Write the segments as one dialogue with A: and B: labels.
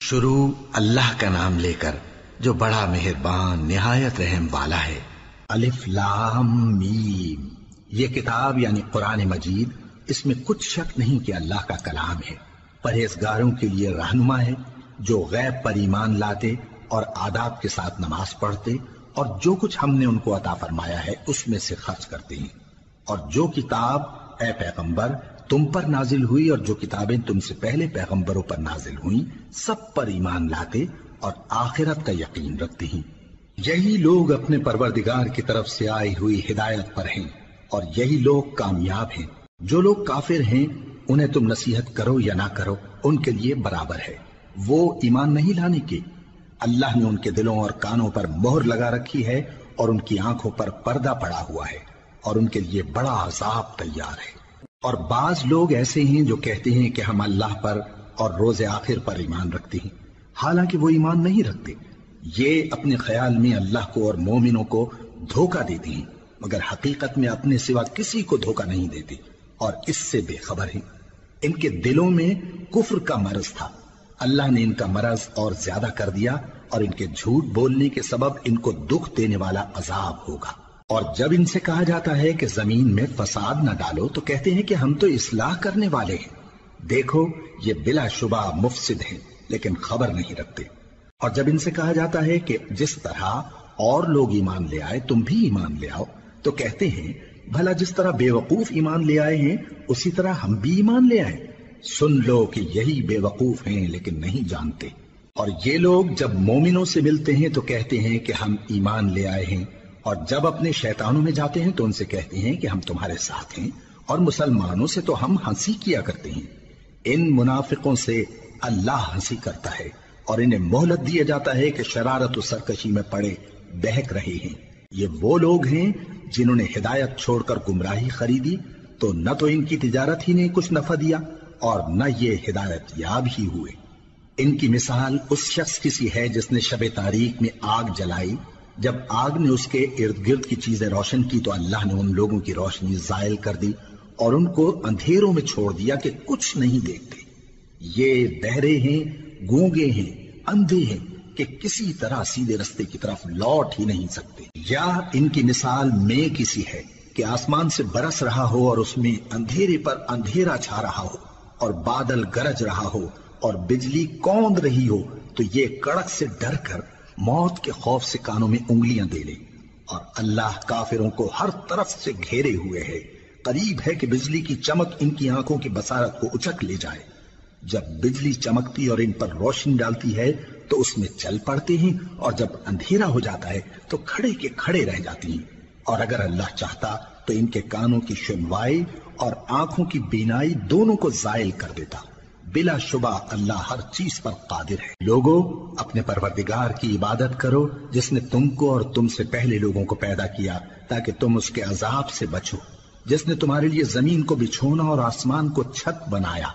A: شروع اللہ کا نام لے کر جو بڑا مہربان نہایت رحم والا ہے۔ الف لام میم، یہ کتاب یعنی قرآن مجید، اس میں کچھ شک نہیں کہ اللہ کا کلام ہے، پرہیزگاروں کے لیے رہنما ہے جو غیب پر ایمان لاتے اور آداب کے ساتھ نماز پڑھتے اور جو کچھ ہم نے ان کو عطا فرمایا ہے اس میں سے خرچ کرتے ہیں، اور جو کتاب اے پیغمبر تم پر نازل ہوئی اور جو کتابیں تم سے پہلے پیغمبروں پر نازل ہوئیں سب پر ایمان لاتے اور آخرت کا یقین رکھتے ہیں۔ یہی لوگ اپنے پروردگار کی طرف سے آئی ہوئی ہدایت پر ہیں اور یہی لوگ کامیاب ہیں۔ جو لوگ کافر ہیں انہیں تم نصیحت کرو یا نہ کرو ان کے لیے برابر ہے، وہ ایمان نہیں لانے کے۔ اللہ نے ان کے دلوں اور کانوں پر مہر لگا رکھی ہے اور ان کی آنکھوں پر پردہ پڑا ہوا ہے اور ان کے لیے بڑا عذاب تیار ہے۔ اور بعض لوگ ایسے ہیں جو کہتے ہیں کہ ہم اللہ پر اور روز آخر پر ایمان رکھتے ہیں، حالانکہ وہ ایمان نہیں رکھتے۔ یہ اپنے خیال میں اللہ کو اور مومنوں کو دھوکہ دیتے ہیں، مگر حقیقت میں اپنے سوا کسی کو دھوکہ نہیں دیتے اور اس سے بے خبر ہیں۔ ان کے دلوں میں کفر کا مرض تھا، اللہ نے ان کا مرض اور زیادہ کر دیا اور ان کے جھوٹ بولنے کے سبب ان کو دکھ دینے والا عذاب ہوگا۔ اور جب ان سے کہا جاتا ہے کہ زمین میں فساد نہ ڈالو تو کہتے ہیں کہ ہم تو اصلاح کرنے والے ہیں، دیکھو یہ بلا شبہ مفسد ہیں لیکن خبر نہیں رکھتے۔ اور جب ان سے کہا جاتا ہے کہ جس طرح اور لوگ ایمان لے آئے تم بھی ایمان لے آؤ تو کہتے ہیں بھلا جس طرح بے وقوف ایمان لے آئے ہیں اسی طرح ہم بھی ایمان لے آئیں۔ سن لو کہ یہی بے وقوف ہیں لیکن نہیں جانتے۔ اور یہ لوگ جب مومنوں سے ملتے ہیں تو کہتے ہیں کہ ہم ایمان لے آئے ہیں، اور جب اپنے شیطانوں میں جاتے ہیں تو ان سے کہتے ہیں کہ ہم تمہارے ساتھ ہیں، اور مسلمانوں سے تو ہم ہنسی کیا کرتے ہیں۔ ان منافقوں سے اللہ ہنسی کرتا ہے اور انہیں مہلت دیا جاتا ہے کہ شرارت و سرکشی میں پڑے بہک رہے ہیں۔ یہ وہ لوگ ہیں جنہوں نے ہدایت چھوڑ کر گمراہی خریدی تو نہ تو ان کی تجارت ہی نے کچھ نفع دیا اور نہ یہ ہدایت یاب ہی ہوئے۔ ان کی مثال اس شخص کی سی ہے جس نے شب تاریک میں آگ جلائی، جب آگ نے اس کے ارد گرد کی چیزیں روشن کی تو اللہ نے ان لوگوں کی روشنی زائل کر دی اور ان کو اندھیروں میں چھوڑ دیا کہ کچھ نہیں دیکھتے۔ یہ بہرے ہیں، گونگے ہیں، اندھے ہیں کہ کسی طرح سیدھے رستے کی طرف لوٹ ہی نہیں سکتے۔ یا ان کی مثال میں کسی ہے کہ آسمان سے برس رہا ہو اور اس میں اندھیرے پر اندھیرا چھا رہا ہو اور بادل گرج رہا ہو اور بجلی کوند رہی ہو تو یہ کڑک سے ڈر کر موت کے خوف سے کانوں میں انگلیاں دے لے۔ اور اللہ کافروں کو ہر طرف سے گھیرے ہوئے ہے، قریب ہے کہ بجلی کی چمک ان کی آنکھوں کی بصارت کو اچک لے جائے۔ جب بجلی چمکتی اور ان پر روشنی ڈالتی ہے تو اس میں چل پڑتے ہیں، اور جب اندھیرا ہو جاتا ہے تو کھڑے کے کھڑے رہ جاتی ہیں۔ اور اگر اللہ چاہتا تو ان کے کانوں کی سنوائی اور آنکھوں کی بینائی دونوں کو زائل کر دیتا۔ بلا شبہ اللہ ہر چیز پر قادر ہے۔ لوگو اپنے پروردگار کی عبادت کرو جس نے تم کو اور تم سے پہلے لوگوں کو پیدا کیا تاکہ تم اس کے عذاب سے بچو، جس نے تمہارے لیے زمین کو بچھونا اور آسمان کو چھت بنایا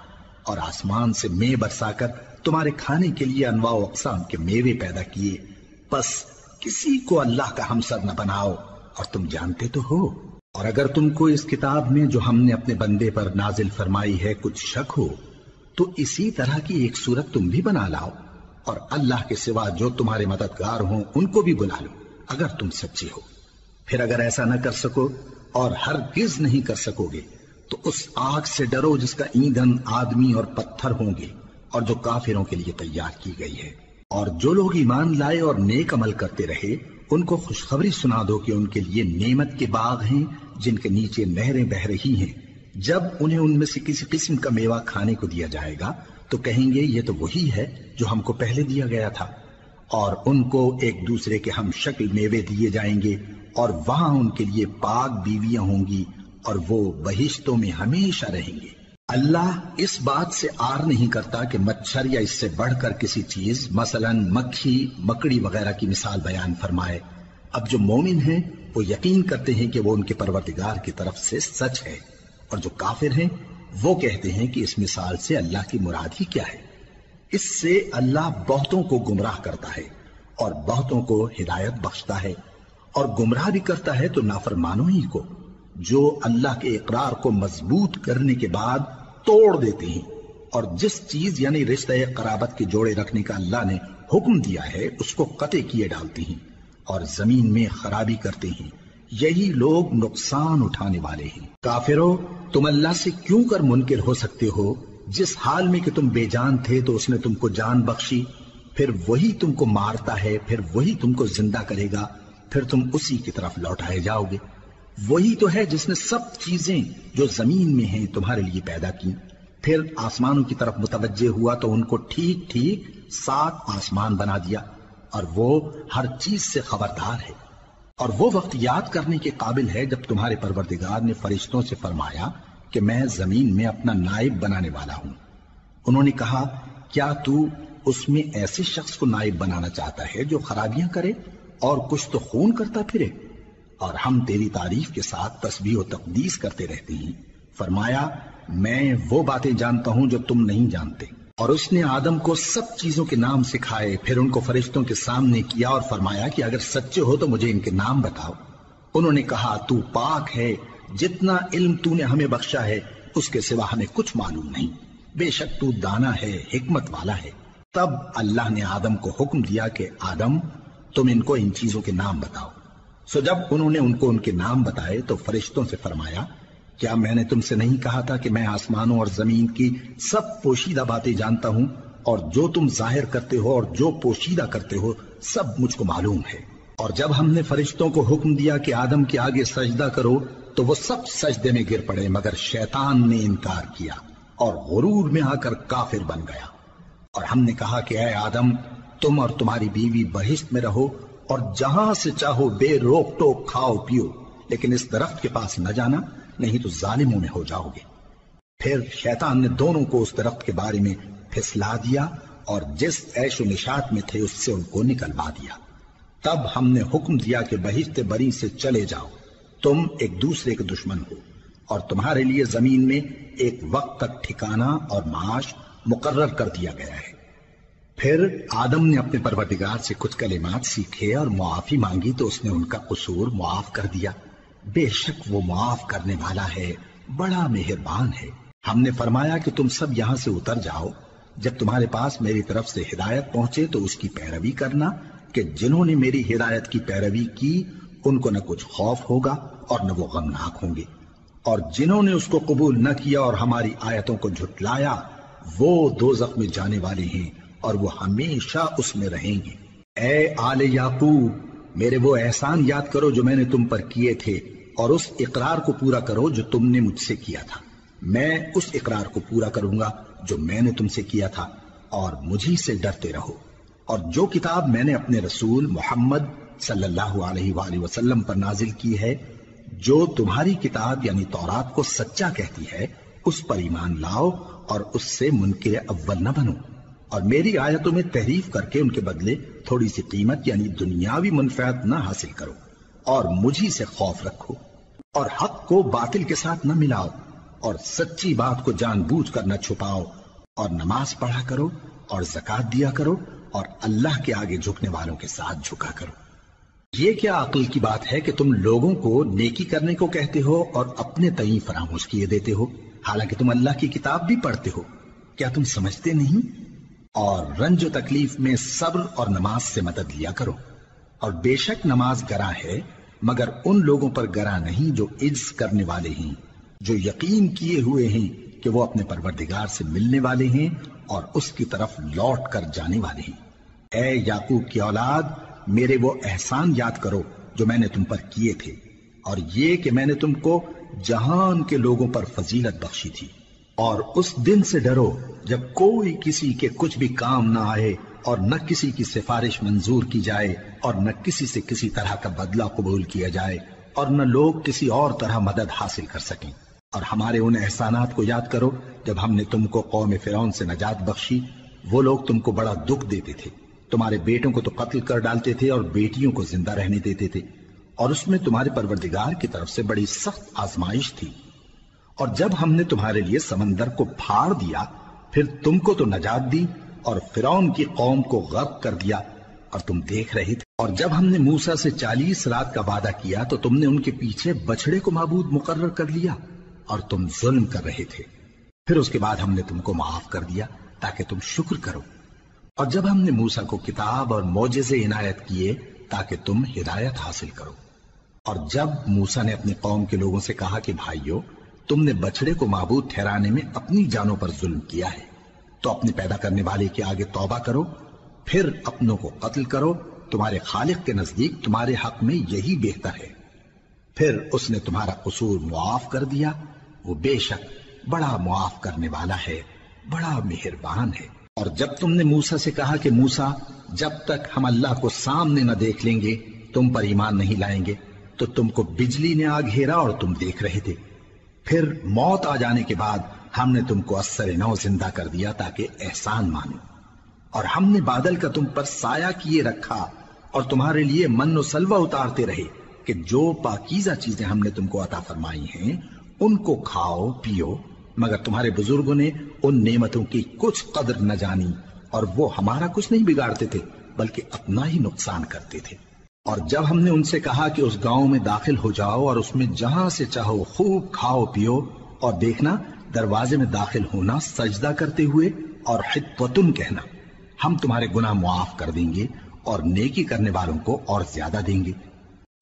A: اور آسمان سے مے برسا کر تمہارے کھانے کے لیے انواع و اقسام کے میوے پیدا کیے، پس کسی کو اللہ کا ہمسر نہ بناؤ اور تم جانتے تو ہو۔ اور اگر تم کو اس کتاب میں جو ہم نے اپنے بندے پر نازل فرمائی ہے کچھ شک ہو تو اسی طرح کی ایک صورت تم بھی بنا لاؤ، اور اللہ کے سوا جو تمہارے مددگار ہوں ان کو بھی بلا لو اگر تم سچے ہو۔ پھر اگر ایسا نہ کر سکو اور ہرگز نہیں کر سکو گے تو اس آگ سے ڈرو جس کا ایندھن آدمی اور پتھر ہوں گے اور جو کافروں کے لیے تیار کی گئی ہے۔ اور جو لوگ ایمان لائے اور نیک عمل کرتے رہے ان کو خوشخبری سنا دو کہ ان کے لیے نعمت کے باغ ہیں جن کے نیچے نہریں بہہ رہی ہیں۔ جب انہیں ان میں سے کسی قسم کا میوہ کھانے کو دیا جائے گا تو کہیں گے یہ تو وہی ہے جو ہم کو پہلے دیا گیا تھا، اور ان کو ایک دوسرے کے ہم شکل میوے دیے جائیں گے اور وہاں ان کے لیے پاک بیویاں ہوں گی اور وہ بہشتوں میں ہمیشہ رہیں گے۔ اللہ اس بات سے آر نہیں کرتا کہ مچھر یا اس سے بڑھ کر کسی چیز مثلا مکھی مکڑی وغیرہ کی مثال بیان فرمائے۔ اب جو مومن ہیں وہ یقین کرتے ہیں کہ وہ ان کے پروردگار کی طرف سے سچ ہے، اور جو کافر ہیں وہ کہتے ہیں کہ اس مثال سے اللہ کی مراد ہی کیا ہے۔ اس سے اللہ بہتوں کو گمراہ کرتا ہے اور بہتوں کو ہدایت بخشتا ہے، اور گمراہ بھی کرتا ہے تو نافرمانوں ہی کو، جو اللہ کے اقرار کو مضبوط کرنے کے بعد توڑ دیتے ہیں اور جس چیز یعنی رشتہ قرابت کے جوڑے رکھنے کا اللہ نے حکم دیا ہے اس کو قطع کیے ڈالتے ہیں اور زمین میں خرابی کرتے ہیں، یہی لوگ نقصان اٹھانے والے ہیں۔ کافرو، تم اللہ سے کیوں کر منکر ہو سکتے ہو؟ جس حال میں کہ تم بے جان تھے تو اس نے تم کو جان بخشی، پھر وہی تم کو مارتا ہے، پھر وہی تم کو زندہ کرے گا، پھر تم اسی کی طرف لوٹائے جاؤ گے۔ وہی تو ہے جس نے سب چیزیں جو زمین میں ہیں تمہارے لیے پیدا کی، پھر آسمانوں کی طرف متوجہ ہوا تو ان کو ٹھیک ٹھیک 7 آسمان بنا دیا، اور وہ ہر چیز سے خبردار ہے۔ اور وہ وقت یاد کرنے کے قابل ہے جب تمہارے پروردگار نے فرشتوں سے فرمایا کہ میں زمین میں اپنا نائب بنانے والا ہوں۔ انہوں نے کہا، کیا تو اس میں ایسے شخص کو نائب بنانا چاہتا ہے جو خرابیاں کرے اور کچھ تو خون کرتا پھرے؟ اور ہم تیری تعریف کے ساتھ تسبیح و تقدیس کرتے رہتے ہیں۔ فرمایا، میں وہ باتیں جانتا ہوں جو تم نہیں جانتے۔ اور اس نے آدم کو سب چیزوں کے نام سکھائے، پھر ان کو فرشتوں کے سامنے کیا اور فرمایا کہ اگر سچے ہو تو مجھے ان کے نام بتاؤ۔ انہوں نے کہا، تو پاک ہے، جتنا علم تو نے ہمیں بخشا ہے اس کے سوا ہمیں کچھ معلوم نہیں، بے شک تو دانا ہے، حکمت والا ہے۔ تب اللہ نے آدم کو حکم دیا کہ آدم، تم ان کو ان چیزوں کے نام بتاؤ۔ سو جب انہوں نے ان کو ان کے نام بتائے تو فرشتوں سے فرمایا، کیا میں نے تم سے نہیں کہا تھا کہ میں آسمانوں اور زمین کی سب پوشیدہ باتیں جانتا ہوں، اور جو تم ظاہر کرتے ہو اور جو پوشیدہ کرتے ہو سب مجھ کو معلوم ہے۔ اور جب ہم نے فرشتوں کو حکم دیا کہ آدم کے آگے سجدہ کرو تو وہ سب سجدے میں گر پڑے مگر شیطان نے انکار کیا اور غرور میں آ کر کافر بن گیا۔ اور ہم نے کہا کہ اے آدم، تم اور تمہاری بیوی بہشت میں رہو اور جہاں سے چاہو بے روک ٹوک کھاؤ پیو، لیکن اس درخت کے پاس نہ جانا، نہیں تو ظالموں میں ہو جاؤ گے۔ پھر شیطان نے دونوں کو اس درخت کے بارے میں پھسلا دیا اور جس عیش و نشاط میں تھے اس سے ان کو نکلوا دیا۔ تب ہم نے حکم دیا کہ بہشت بری سے چلے جاؤ، تم ایک دوسرے کے دشمن ہو، اور تمہارے لیے زمین میں ایک وقت تک ٹھکانہ اور معاش مقرر کر دیا گیا ہے۔ پھر آدم نے اپنے پروردگار سے کچھ کلمات سیکھے اور معافی مانگی تو اس نے ان کا قصور معاف کر دیا۔ بے شک وہ معاف کرنے والا ہے، بڑا مہربان ہے۔ ہم نے فرمایا کہ تم سب یہاں سے اتر جاؤ، جب تمہارے پاس میری طرف سے ہدایت پہنچے تو اس کی پیروی کرنا، کہ جنہوں نے میری ہدایت کی پیروی کی ان کو نہ کچھ خوف ہوگا اور نہ وہ غمناک ہوں گے، اور جنہوں نے اس کو قبول نہ کیا اور ہماری آیتوں کو جھٹلایا وہ دوزخ میں جانے والے ہیں اور وہ ہمیشہ اس میں رہیں گے۔ اے آل یعقوب، میرے وہ احسان یاد کرو جو میں نے تم پر کیے تھے، اور اس اقرار کو پورا کرو جو تم نے مجھ سے کیا تھا۔ میں اس اقرار کو پورا کروں گا جو میں نے تم سے کیا تھا، اور مجھی سے ڈرتے رہو۔ اور جو کتاب میں نے اپنے رسول محمد صلی اللہ علیہ وآلہ وسلم پر نازل کی ہے، جو تمہاری کتاب یعنی تورات کو سچا کہتی ہے، اس پر ایمان لاؤ اور اس سے منکر اول نہ بنو، اور میری آیتوں میں تحریف کر کے ان کے بدلے تھوڑی سی قیمت یعنی دنیاوی منفعت نہ حاصل کرو، اور مجھی سے خوف رکھو، اور حق کو باطل کے ساتھ نہ ملاؤ، اور سچی بات کو جان بوجھ کر نہ چھپاؤ، اور نماز پڑھا کرو اور زکوٰۃ دیا کرو، اور اللہ کے آگے جھکنے والوں کے ساتھ جھکا کرو۔ یہ کیا عقل کی بات ہے کہ تم لوگوں کو نیکی کرنے کو کہتے ہو اور اپنے تئیں فراموش کیے دیتے ہو، حالانکہ تم اللہ کی کتاب بھی پڑھتے ہو؟ کیا تم سمجھتے نہیں؟ اور رنج و تکلیف میں صبر اور نماز سے مدد لیا کرو، اور بے شک نماز گراں ہے مگر ان لوگوں پر گراں نہیں جو عجز کرنے والے ہیں، جو یقین کیے ہوئے ہیں کہ وہ اپنے پروردگار سے ملنے والے ہیں اور اس کی طرف لوٹ کر جانے والے ہیں۔ اے یعقوب کی اولاد، میرے وہ احسان یاد کرو جو میں نے تم پر کیے تھے، اور یہ کہ میں نے تم کو جہان کے لوگوں پر فضیلت بخشی تھی۔ اور اس دن سے ڈرو جب کوئی کسی کے کچھ بھی کام نہ آئے، اور نہ کسی کی سفارش منظور کی جائے، اور نہ کسی سے کسی طرح کا بدلہ قبول کیا جائے، اور نہ لوگ کسی اور طرح مدد حاصل کر سکیں۔ اور ہمارے ان احسانات کو یاد کرو جب ہم نے تم کو قوم فرعون سے نجات بخشی۔ وہ لوگ تم کو بڑا دکھ دیتے تھے، تمہارے بیٹوں کو تو قتل کر ڈالتے تھے اور بیٹیوں کو زندہ رہنے دیتے تھے، اور اس میں تمہارے پروردگار کی طرف سے بڑی سخت آزمائش تھی۔ اور جب ہم نے تمہارے لیے سمندر کو پھاڑ دیا، پھر تم کو تو نجات دی اور فرعون کی قوم کو غرق کر دیا، اور تم دیکھ رہے تھے۔ اور جب ہم نے موسیٰ سے 40 رات کا وعدہ کیا تو تم نے ان کے پیچھے بچڑے کو معبود مقرر کر لیا، اور تم ظلم کر رہے تھے۔ پھر اس کے بعد ہم نے تم کو معاف کر دیا تاکہ تم شکر کرو، اور جب ہم نے موسیٰ کو کتاب اور معجزے عنایت کیے تاکہ تم ہدایت حاصل کرو، اور جب موسیٰ نے اپنی قوم کے لوگوں سے کہا کہ بھائیو، تم نے بچڑے کو معبود ٹھہرانے میں اپنی جانوں پر ظلم کیا ہے، تو اپنے پیدا کرنے والے کے آگے توبہ کرو، پھر اپنوں کو قتل کرو، تمہارے خالق کے نزدیک تمہارے حق میں یہی بہتر ہے۔ پھر اس نے تمہارا قصور معاف کر دیا، وہ بے شک بڑا معاف کرنے والا ہے، بڑا مہربان ہے۔ اور جب تم نے موسیٰ سے کہا کہ موسیٰ، جب تک ہم اللہ کو سامنے نہ دیکھ لیں گے تم پر ایمان نہیں لائیں گے، تو تم کو بجلی نے آ گھیرا اور تم دیکھ رہے تھے، پھر موت آ جانے کے بعد ہم نے تم کو اثر نو زندہ کر دیا تاکہ احسان مانو، اور ہم نے بادل کا تم پر سایہ کیے رکھا اور تمہارے لیے من و سلوہ اتارتے رہے کہ جو پاکیزہ چیزیں ہم نے تم کو عطا فرمائی ہیں ان کو کھاؤ پیو، مگر تمہارے بزرگوں نے ان نعمتوں کی کچھ قدر نہ جانی، اور وہ ہمارا کچھ نہیں بگاڑتے تھے بلکہ اپنا ہی نقصان کرتے تھے۔ اور جب ہم نے ان سے کہا کہ اس گاؤں میں داخل ہو جاؤ اور اس میں جہاں سے چاہو خوب کھاؤ پیو، اور دیکھنا دروازے میں داخل ہونا سجدہ کرتے ہوئے اور حطوتن کہنا، ہم تمہارے گناہ معاف کر دیں گے اور نیکی کرنے والوں کو اور زیادہ دیں گے۔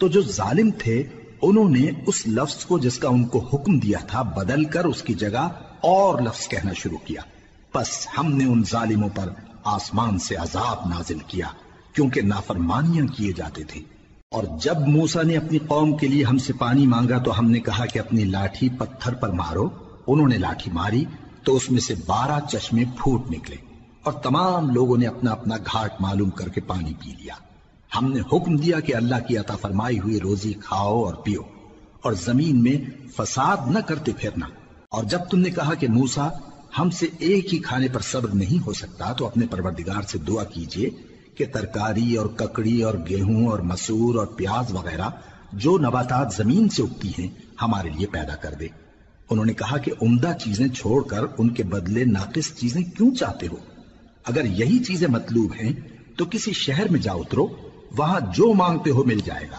A: تو جو ظالم تھے انہوں نے اس لفظ کو جس کا ان کو حکم دیا تھا بدل کر اس کی جگہ اور لفظ کہنا شروع کیا، پس ہم نے ان ظالموں پر آسمان سے عذاب نازل کیا کیونکہ نافرمانیاں کیے جاتے تھے۔ اور جب موسیٰ نے اپنی قوم کے لیے ہم سے پانی مانگا تو ہم نے کہا کہ اپنی لاٹھی پتھر پر مارو، انہوں نے لاٹھی ماری تو اس میں سے 12 چشمے پھوٹ نکلے، اور تمام لوگوں نے اپنا اپنا گھاٹ معلوم کر کے پانی پی لیا۔ ہم نے حکم دیا کہ اللہ کی عطا فرمائی ہوئی روزی کھاؤ اور پیو، اور زمین میں فساد نہ کرتے پھرنا۔ اور جب تم نے کہا کہ موسیٰ، ہم سے ایک ہی کھانے پر صبر نہیں ہو سکتا، تو اپنے پروردگار سے دعا کیجئے کہ ترکاری اور ککڑی اور گیہوں اور مسور اور پیاز وغیرہ جو نباتات زمین سے اگتی ہیں ہمارے لیے پیدا کر دے۔ انہوں نے کہا کہ عمدہ چیزیں چھوڑ کر ان کے بدلے ناقص چیزیں کیوں چاہتے ہو؟ اگر یہی چیزیں مطلوب ہیں تو کسی شہر میں جا اترو، وہاں جو مانگتے ہو مل جائے گا۔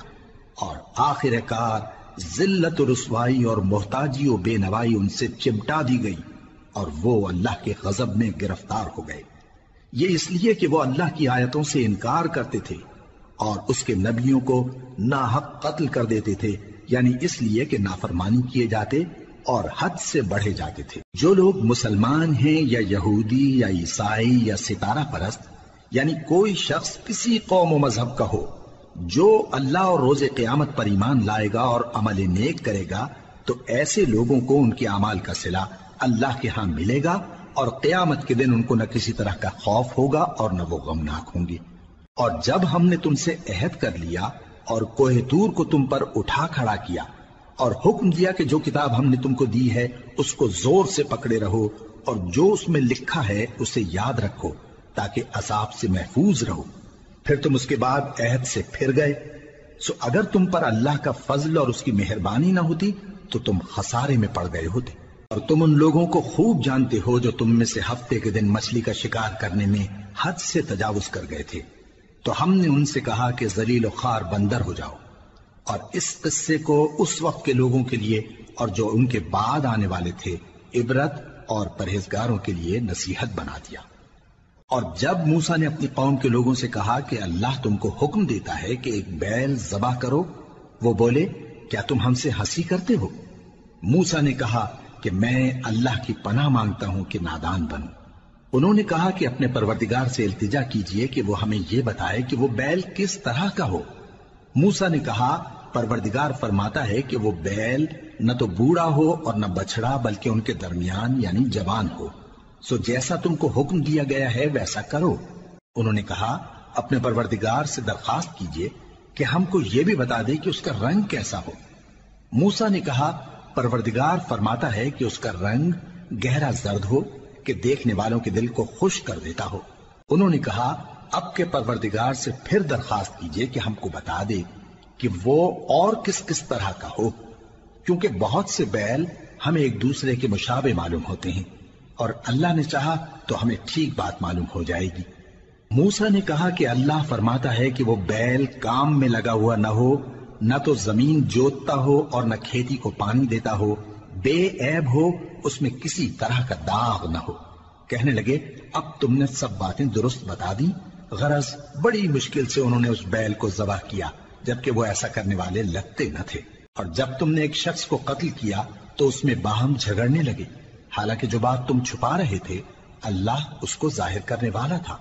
A: اور آخر کار ذلت و رسوائی اور محتاجی و بے نوائی ان سے چمٹا دی گئی، اور وہ اللہ کے غضب میں گرفتار ہو گئے، یہ اس لیے کہ وہ اللہ کی آیتوں سے انکار کرتے تھے اور اس کے نبیوں کو ناحق قتل کر دیتے تھے، یعنی اس لیے کہ نافرمانی کیے جاتے اور حد سے بڑھے جاتے تھے۔ جو لوگ مسلمان ہیں یا یہودی یا عیسائی یا ستارہ پرست، یعنی کوئی شخص کسی قوم و مذہب کا ہو، جو اللہ اور روز قیامت پر ایمان لائے گا اور عمل نیک کرے گا، تو ایسے لوگوں کو ان کے اعمال کا صلہ اللہ کے ہاں ملے گا، اور قیامت کے دن ان کو نہ کسی طرح کا خوف ہوگا اور نہ وہ غمناک ہوں گے۔ اور جب ہم نے تم سے عہد کر لیا اور کوہ طور کو تم پر اٹھا کھڑا کیا اور حکم دیا کہ جو کتاب ہم نے تم کو دی ہے اس کو زور سے پکڑے رہو، اور جو اس میں لکھا ہے اسے یاد رکھو تاکہ عذاب سے محفوظ رہو، پھر تم اس کے بعد عہد سے پھر گئے، سو اگر تم پر اللہ کا فضل اور اس کی مہربانی نہ ہوتی تو تم خسارے میں پڑ گئے ہوتے۔ اور تم ان لوگوں کو خوب جانتے ہو جو تم میں سے ہفتے کے دن مچھلی کا شکار کرنے میں حد سے تجاوز کر گئے تھے، تو ہم نے ان سے کہا کہ ذلیل و خوار بندر ہو جاؤ، اور اس قصے کو اس وقت کے لوگوں کے لیے اور جو ان کے بعد آنے والے تھے عبرت اور پرہیزگاروں کے لیے نصیحت بنا دیا۔ اور جب موسیٰ نے اپنی قوم کے لوگوں سے کہا کہ اللہ تم کو حکم دیتا ہے کہ ایک بیل ذبح کرو، وہ بولے کیا تم ہم سے ہنسی کرتے ہو؟ موسیٰ نے کہا کہ میں اللہ کی پناہ مانگتا ہوں کہ نادان بنوں۔ انہوں نے کہا کہ اپنے پروردگار سے التجا کیجئے کہ وہ ہمیں یہ بتائے کہ وہ بیل کس طرح کا ہو۔ موسیٰ نے کہا پروردگار فرماتا ہے کہ وہ بیل نہ تو بوڑھا ہو اور نہ بچڑا بلکہ ان کے درمیان یعنی جوان ہو، سو جیسا تم کو حکم دیا گیا ہے ویسا کرو۔ انہوں نے کہا اپنے پروردگار سے درخواست کیجئے کہ ہم کو یہ بھی بتا دے کہ اس کا رنگ کیسا ہو۔ موسیٰ نے کہا پروردگار فرماتا ہے کہ اس کا رنگ گہرا زرد ہو کہ دیکھنے والوں کے دل کو خوش کر دیتا ہو۔ انہوں نے کہا اب کے پروردگار سے پھر درخواست کیجئے کہ ہم کو بتا دے کہ وہ اور کس کس طرح کا ہو، کیونکہ بہت سے بیل ہمیں ایک دوسرے کے مشابہ معلوم ہوتے ہیں، اور اللہ نے چاہا تو ہمیں ٹھیک بات معلوم ہو جائے گی۔ موسیٰ نے کہا کہ اللہ فرماتا ہے کہ وہ بیل کام میں لگا ہوا نہ ہو، نہ تو زمین جوتتا ہو اور نہ کھیتی کو پانی دیتا ہو، بے عیب ہو، اس میں کسی طرح کا داغ نہ ہو۔ کہنے لگے اب تم نے سب باتیں درست بتا دی، غرض بڑی مشکل سے انہوں نے اس بیل کو ذبح کیا، جبکہ وہ ایسا کرنے والے لگتے نہ تھے۔ اور جب تم نے ایک شخص کو قتل کیا تو اس میں باہم جھگڑنے لگے، حالانکہ جو بات تم چھپا رہے تھے اللہ اس کو ظاہر کرنے والا تھا۔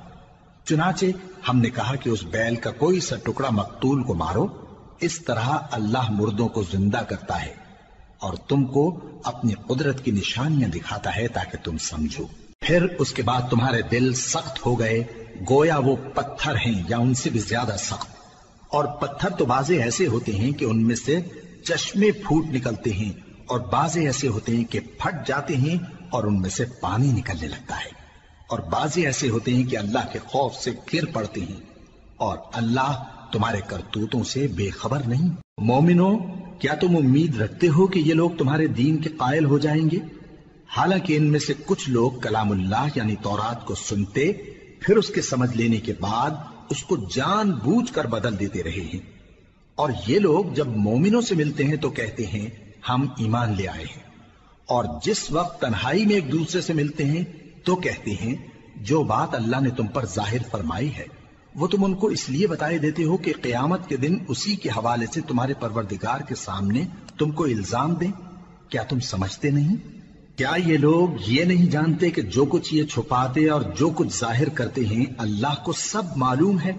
A: چنانچہ ہم نے کہا کہ اس بیل کا کوئی سا ٹکڑا مقتول کو مارو، اس طرح اللہ مردوں کو زندہ کرتا ہے اور تم کو اپنی قدرت کی نشانیاں دکھاتا ہے تاکہ تم سمجھو۔ پھر اس کے بعد تمہارے دل سخت ہو گئے، گویا وہ پتھر ہیں یا ان سے بھی زیادہ سخت۔ اور پتھر تو بعضے ایسے ہوتے ہیں کہ ان میں سے چشمے پھوٹ نکلتے ہیں، اور بعضے ایسے ہوتے ہیں کہ پھٹ جاتے ہیں اور ان میں سے پانی نکلنے لگتا ہے، اور بعضے ایسے ہوتے ہیں کہ اللہ کے خوف سے گر پڑتے ہیں، اور اللہ تمہارے کرتوتوں سے بے خبر نہیں۔ مومنو، کیا تم امید رکھتے ہو کہ یہ لوگ تمہارے دین کے قائل ہو جائیں گے؟ حالانکہ ان میں سے کچھ لوگ کلام اللہ یعنی تورات کو سنتے، پھر اس کے سمجھ لینے کے بعد اس کو جان بوجھ کر بدل دیتے رہے ہیں۔ اور یہ لوگ جب مومنوں سے ملتے ہیں تو کہتے ہیں ہم ایمان لے آئے ہیں، اور جس وقت تنہائی میں ایک دوسرے سے ملتے ہیں تو کہتے ہیں جو بات اللہ نے تم پر ظاہر فرمائی ہے وہ تم ان کو اس لیے بتائے دیتے ہو کہ قیامت کے دن اسی کے حوالے سے تمہارے پروردگار کے سامنے تم کو الزام دیں۔ کیا تم سمجھتے نہیں؟ کیا یہ لوگ یہ نہیں جانتے کہ جو کچھ یہ چھپاتے اور جو کچھ ظاہر کرتے ہیں اللہ کو سب معلوم ہے؟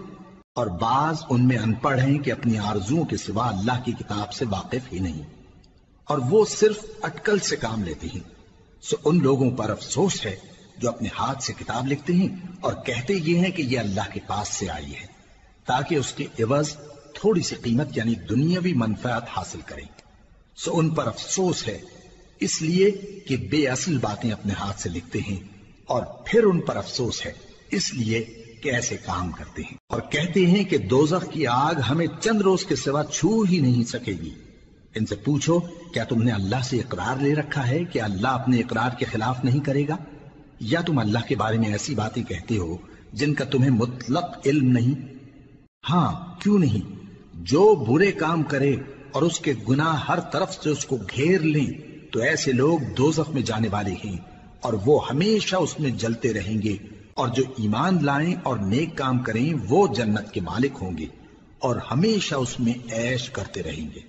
A: اور بعض ان میں ان پڑھ ہیں کہ اپنی آرزوؤں کے سوا اللہ کی کتاب سے واقف ہی نہیں، اور وہ صرف اٹکل سے کام لیتے ہیں۔ سو ان لوگوں پر افسوس ہے جو اپنے ہاتھ سے کتاب لکھتے ہیں اور کہتے یہ ہیں کہ یہ اللہ کے پاس سے آئی ہے، تاکہ اس کے عوض تھوڑی سی قیمت یعنی دنیاوی منفعت حاصل کریں۔ سو ان پر افسوس ہے اس لیے کہ بے اصل باتیں اپنے ہاتھ سے لکھتے ہیں، اور پھر ان پر افسوس ہے اس لیے کہ ایسے کام کرتے ہیں، اور کہتے ہیں کہ دوزخ کی آگ ہمیں چند روز کے سوا چھو ہی نہیں سکے گی۔ ان سے پوچھو کیا تم نے اللہ سے اقرار لے رکھا ہے کہ اللہ اپنے اقرار کے خلاف نہیں کرے گا؟ یا تم اللہ کے بارے میں ایسی باتیں کہتے ہو جن کا تمہیں مطلق علم نہیں؟ ہاں کیوں نہیں، جو برے کام کرے اور اس کے گناہ ہر طرف سے اس کو گھیر لیں تو ایسے لوگ دوزخ میں جانے والے ہیں، اور وہ ہمیشہ اس میں جلتے رہیں گے، اور جو ایمان لائیں اور نیک کام کریں وہ جنت کے مالک ہوں گے اور ہمیشہ اس میں عیش کرتے رہیں گے۔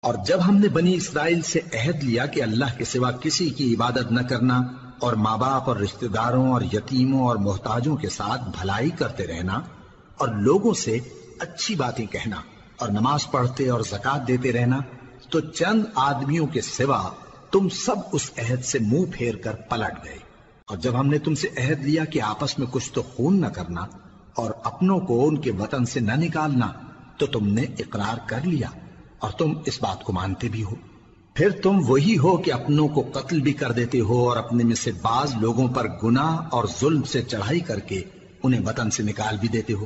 A: اور جب ہم نے بنی اسرائیل سے عہد لیا کہ اللہ کے سوا کسی کی عبادت نہ کرنا، اور ماں باپ اور رشتہ داروں اور یتیموں اور محتاجوں کے ساتھ بھلائی کرتے رہنا، اور لوگوں سے اچھی باتیں کہنا، اور نماز پڑھتے اور زکوٰۃ دیتے رہنا، تو چند آدمیوں کے سوا تم سب اس عہد سے منہ پھیر کر پلٹ گئے۔ اور جب ہم نے تم سے عہد لیا کہ آپس میں کچھ تو خون نہ کرنا اور اپنوں کو ان کے وطن سے نہ نکالنا، تو تم نے اقرار کر لیا اور تم اس بات کو مانتے بھی ہو۔ پھر تم وہی ہو کہ اپنوں کو قتل بھی کر دیتے ہو اور اپنے میں سے بعض لوگوں پر گناہ اور ظلم سے چڑھائی کر کے انہیں وطن سے نکال بھی دیتے ہو،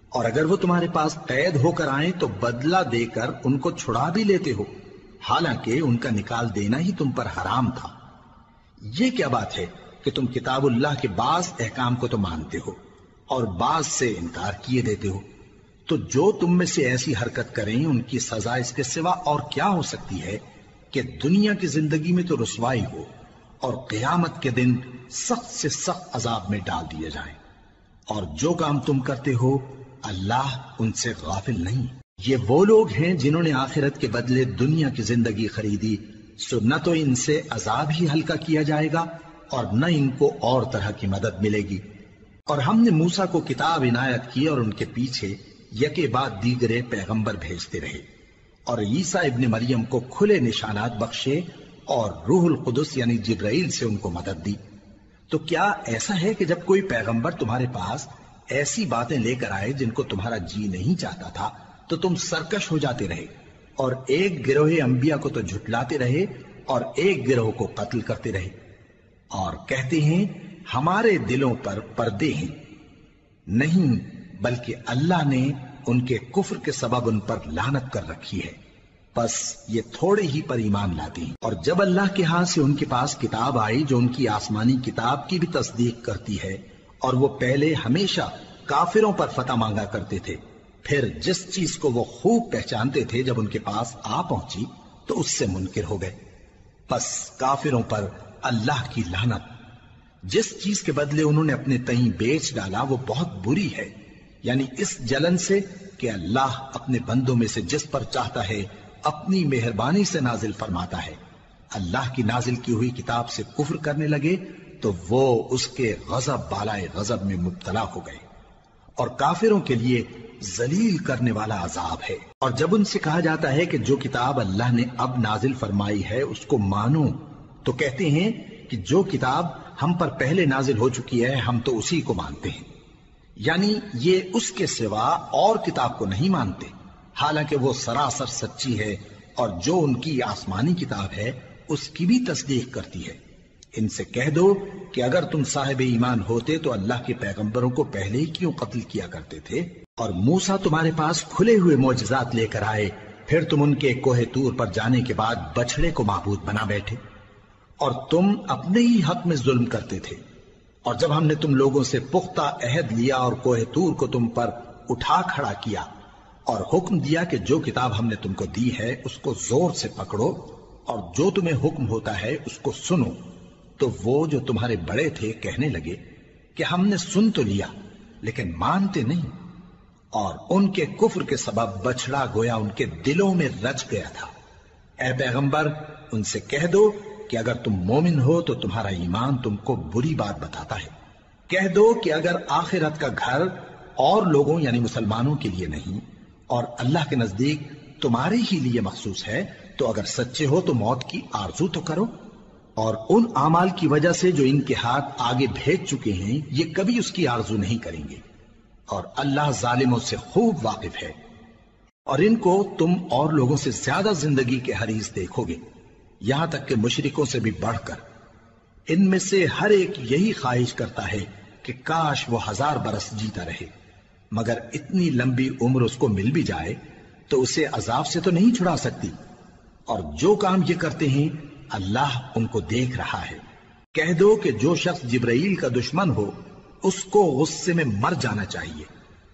A: اور اگر وہ تمہارے پاس قید ہو کر آئیں تو بدلہ دے کر ان کو چھڑا بھی لیتے ہو، حالانکہ ان کا نکال دینا ہی تم پر حرام تھا۔ یہ کیا بات ہے کہ تم کتاب اللہ کے بعض احکام کو تو مانتے ہو اور بعض سے انکار کیے دیتے ہو؟ تو جو تم میں سے ایسی حرکت کریں ان کی سزا اس کے سوا اور کیا ہو سکتی ہے کہ دنیا کی زندگی میں تو رسوائی ہو اور قیامت کے دن سخت سے سخت عذاب میں ڈال دیے جائیں۔ اور جو کام تم کرتے ہو اللہ ان سے غافل نہیں۔ یہ وہ لوگ ہیں جنہوں نے آخرت کے بدلے دنیا کی زندگی خریدی، سو نہ تو ان سے عذاب ہی ہلکا کیا جائے گا اور نہ ان کو اور طرح کی مدد ملے گی۔ اور ہم نے موسیٰ کو کتاب عنایت کی اور ان کے پیچھے یکے بعد دیگرے پیغمبر بھیجتے رہے، اور عیسیٰ ابن مریم کو کھلے نشانات بخشے اور روح القدس یعنی جبرائیل سے ان کو مدد دی۔ تو کیا ایسا ہے کہ جب کوئی پیغمبر تمہارے پاس ایسی باتیں لے کر آئے جن کو تمہارا جی نہیں چاہتا تھا تو تم سرکش ہو جاتے رہے، اور ایک گروہ انبیاء کو تو جھٹلاتے رہے اور ایک گروہ کو قتل کرتے رہے، اور کہتے ہیں ہمارے دلوں پر پردے ہیں؟ نہیں، بلکہ اللہ نے ان کے کفر کے سبب ان پر لعنت کر رکھی ہے، بس یہ تھوڑے ہی پر ایمان لاتے ہیں۔ اور جب اللہ کے ہاں سے ان کے پاس کتاب آئی جو ان کی آسمانی کتاب کی بھی تصدیق کرتی ہے، اور وہ پہلے ہمیشہ کافروں پر فتح مانگا کرتے تھے، پھر جس چیز کو وہ خوب پہچانتے تھے جب ان کے پاس آ پہنچی تو اس سے منکر ہو گئے۔ پس کافروں پر اللہ کی لعنت۔ جس چیز کے بدلے انہوں نے اپنے تئیں بیچ ڈالا وہ بہت بری ہے، یعنی اس جلن سے کہ اللہ اپنے بندوں میں سے جس پر چاہتا ہے اپنی مہربانی سے نازل فرماتا ہے۔ اللہ کی نازل کی ہوئی کتاب سے کفر کرنے لگے تو وہ اس کے غضب بالائے غضب میں مبتلا ہو گئے، اور کافروں کے لیے ذلیل کرنے والا عذاب ہے۔ اور جب ان سے کہا جاتا ہے کہ جو کتاب اللہ نے اب نازل فرمائی ہے اس کو مانو، تو کہتے ہیں کہ جو کتاب ہم پر پہلے نازل ہو چکی ہے ہم تو اسی کو مانتے ہیں، یعنی یہ اس کے سوا اور کتاب کو نہیں مانتے، حالانکہ وہ سراسر سچی ہے، اور جو ان کی آسمانی کتاب ہے اس کی بھی تصدیق کرتی ہے۔ ان سے کہہ دو کہ اگر تم صاحب ایمان ہوتے تو اللہ کے پیغمبروں کو پہلے ہی کیوں قتل کیا کرتے تھے؟ اور موسیٰ تمہارے پاس کھلے ہوئے معجزات لے کر آئے، پھر تم ان کے کوہ طور پر جانے کے بعد بچڑے کو معبود بنا بیٹھے، اور تم اپنے ہی حق میں ظلم کرتے تھے۔ اور جب ہم نے تم لوگوں سے پختہ عہد لیا اور کوہ طور کو تم پر اٹھا کھڑا کیا اور حکم دیا کہ جو کتاب ہم نے تم کو دی ہے اس کو زور سے پکڑو اور جو تمہیں حکم ہوتا ہے اس کو سنو، تو وہ جو تمہارے بڑے تھے کہنے لگے کہ ہم نے سن تو لیا لیکن مانتے نہیں، اور ان کے کفر کے سبب بچڑا گویا ان کے دلوں میں رچ گیا تھا۔ اے پیغمبر ان سے کہہ دو کہ اگر تم مومن ہو تو تمہارا ایمان تم کو بری بات بتاتا ہے۔ کہہ دو کہ اگر آخرت کا گھر اور لوگوں یعنی مسلمانوں کے لیے نہیں اور اللہ کے نزدیک تمہارے ہی لیے مخصوص ہے تو اگر سچے ہو تو موت کی آرزو تو کرو، اور ان اعمال کی وجہ سے جو ان کے ہاتھ آگے بھیج چکے ہیں یہ کبھی اس کی آرزو نہیں کریں گے، اور اللہ ظالموں سے خوب واقف ہے۔ اور ان کو تم اور لوگوں سے زیادہ زندگی کے حریص دیکھو گے، یہاں تک کہ مشرکوں سے بھی بڑھ کر۔ ان میں سے ہر ایک یہی خواہش کرتا ہے کہ کاش وہ 1000 برس جیتا رہے، مگر اتنی لمبی عمر اس کو مل بھی جائے تو اسے عذاب سے تو نہیں چھڑا سکتی، اور جو کام یہ کرتے ہیں اللہ ان کو دیکھ رہا ہے۔ کہہ دو کہ جو شخص جبرائیل کا دشمن ہو اس کو غصے میں مر جانا چاہیے،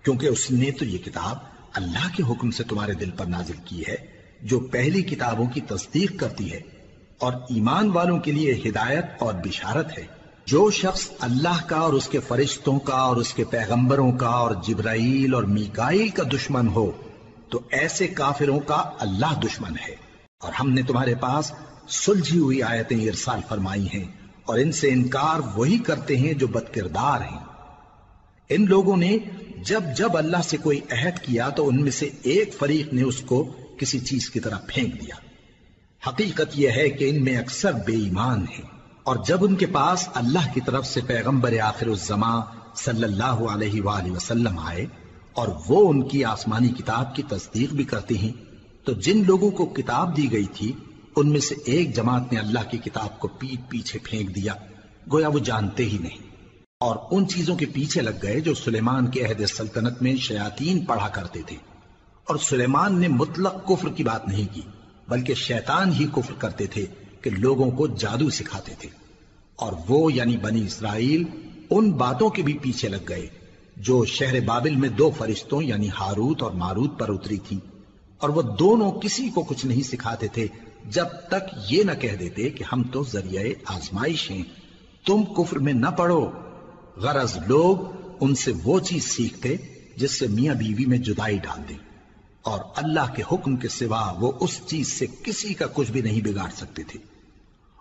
A: کیونکہ اس نے تو یہ کتاب اللہ کے حکم سے تمہارے دل پر نازل کی ہے جو پہلی کتابوں کی تصدیق کرتی ہے اور ایمان والوں کے لیے ہدایت اور بشارت ہے۔ جو شخص اللہ کا اور اس کے فرشتوں کا اور اس کے پیغمبروں کا اور جبرائیل اور میکائیل کا دشمن ہو تو ایسے کافروں کا اللہ دشمن ہے۔ اور ہم نے تمہارے پاس سلجھی ہوئی آیتیں ارسال فرمائی ہیں، اور ان سے انکار وہی کرتے ہیں جو بد کردار ہیں۔ ان لوگوں نے جب جب اللہ سے کوئی عہد کیا تو ان میں سے ایک فریق نے اس کو کسی چیز کی طرح پھینک دیا۔ حقیقت یہ ہے کہ ان میں اکثر بے ایمان ہیں، اور جب ان کے پاس اللہ کی طرف سے پیغمبر آخر الزماں صلی اللہ علیہ وآلہ وسلم آئے اور وہ ان کی آسمانی کتاب کی تصدیق بھی کرتے ہیں، تو جن لوگوں کو کتاب دی گئی تھی ان میں سے ایک جماعت نے اللہ کی کتاب کو پیٹ پیچھے پھینک دیا، گویا وہ جانتے ہی نہیں، اور ان چیزوں کے پیچھے لگ گئے جو سلیمان کے عہد سلطنت میں شیاطین پڑھا کرتے تھے۔ اور سلیمان نے مطلق کفر کی بات نہیں کی، بلکہ شیطان ہی کفر کرتے تھے کہ لوگوں کو جادو سکھاتے تھے، اور وہ یعنی بنی اسرائیل ان باتوں کے بھی پیچھے لگ گئے جو شہر بابل میں 2 فرشتوں یعنی ہاروت اور ماروت پر اتری تھی، اور وہ دونوں کسی کو کچھ نہیں سکھاتے تھے جب تک یہ نہ کہہ دیتے کہ ہم تو ذریعہ آزمائش ہیں، تم کفر میں نہ پڑو۔ غرض لوگ ان سے وہ چیز سیکھتے جس سے میاں بیوی میں جدائی ڈال دیں، اور اللہ کے حکم کے سوا وہ اس چیز سے کسی کا کچھ بھی نہیں بگاڑ سکتے تھے،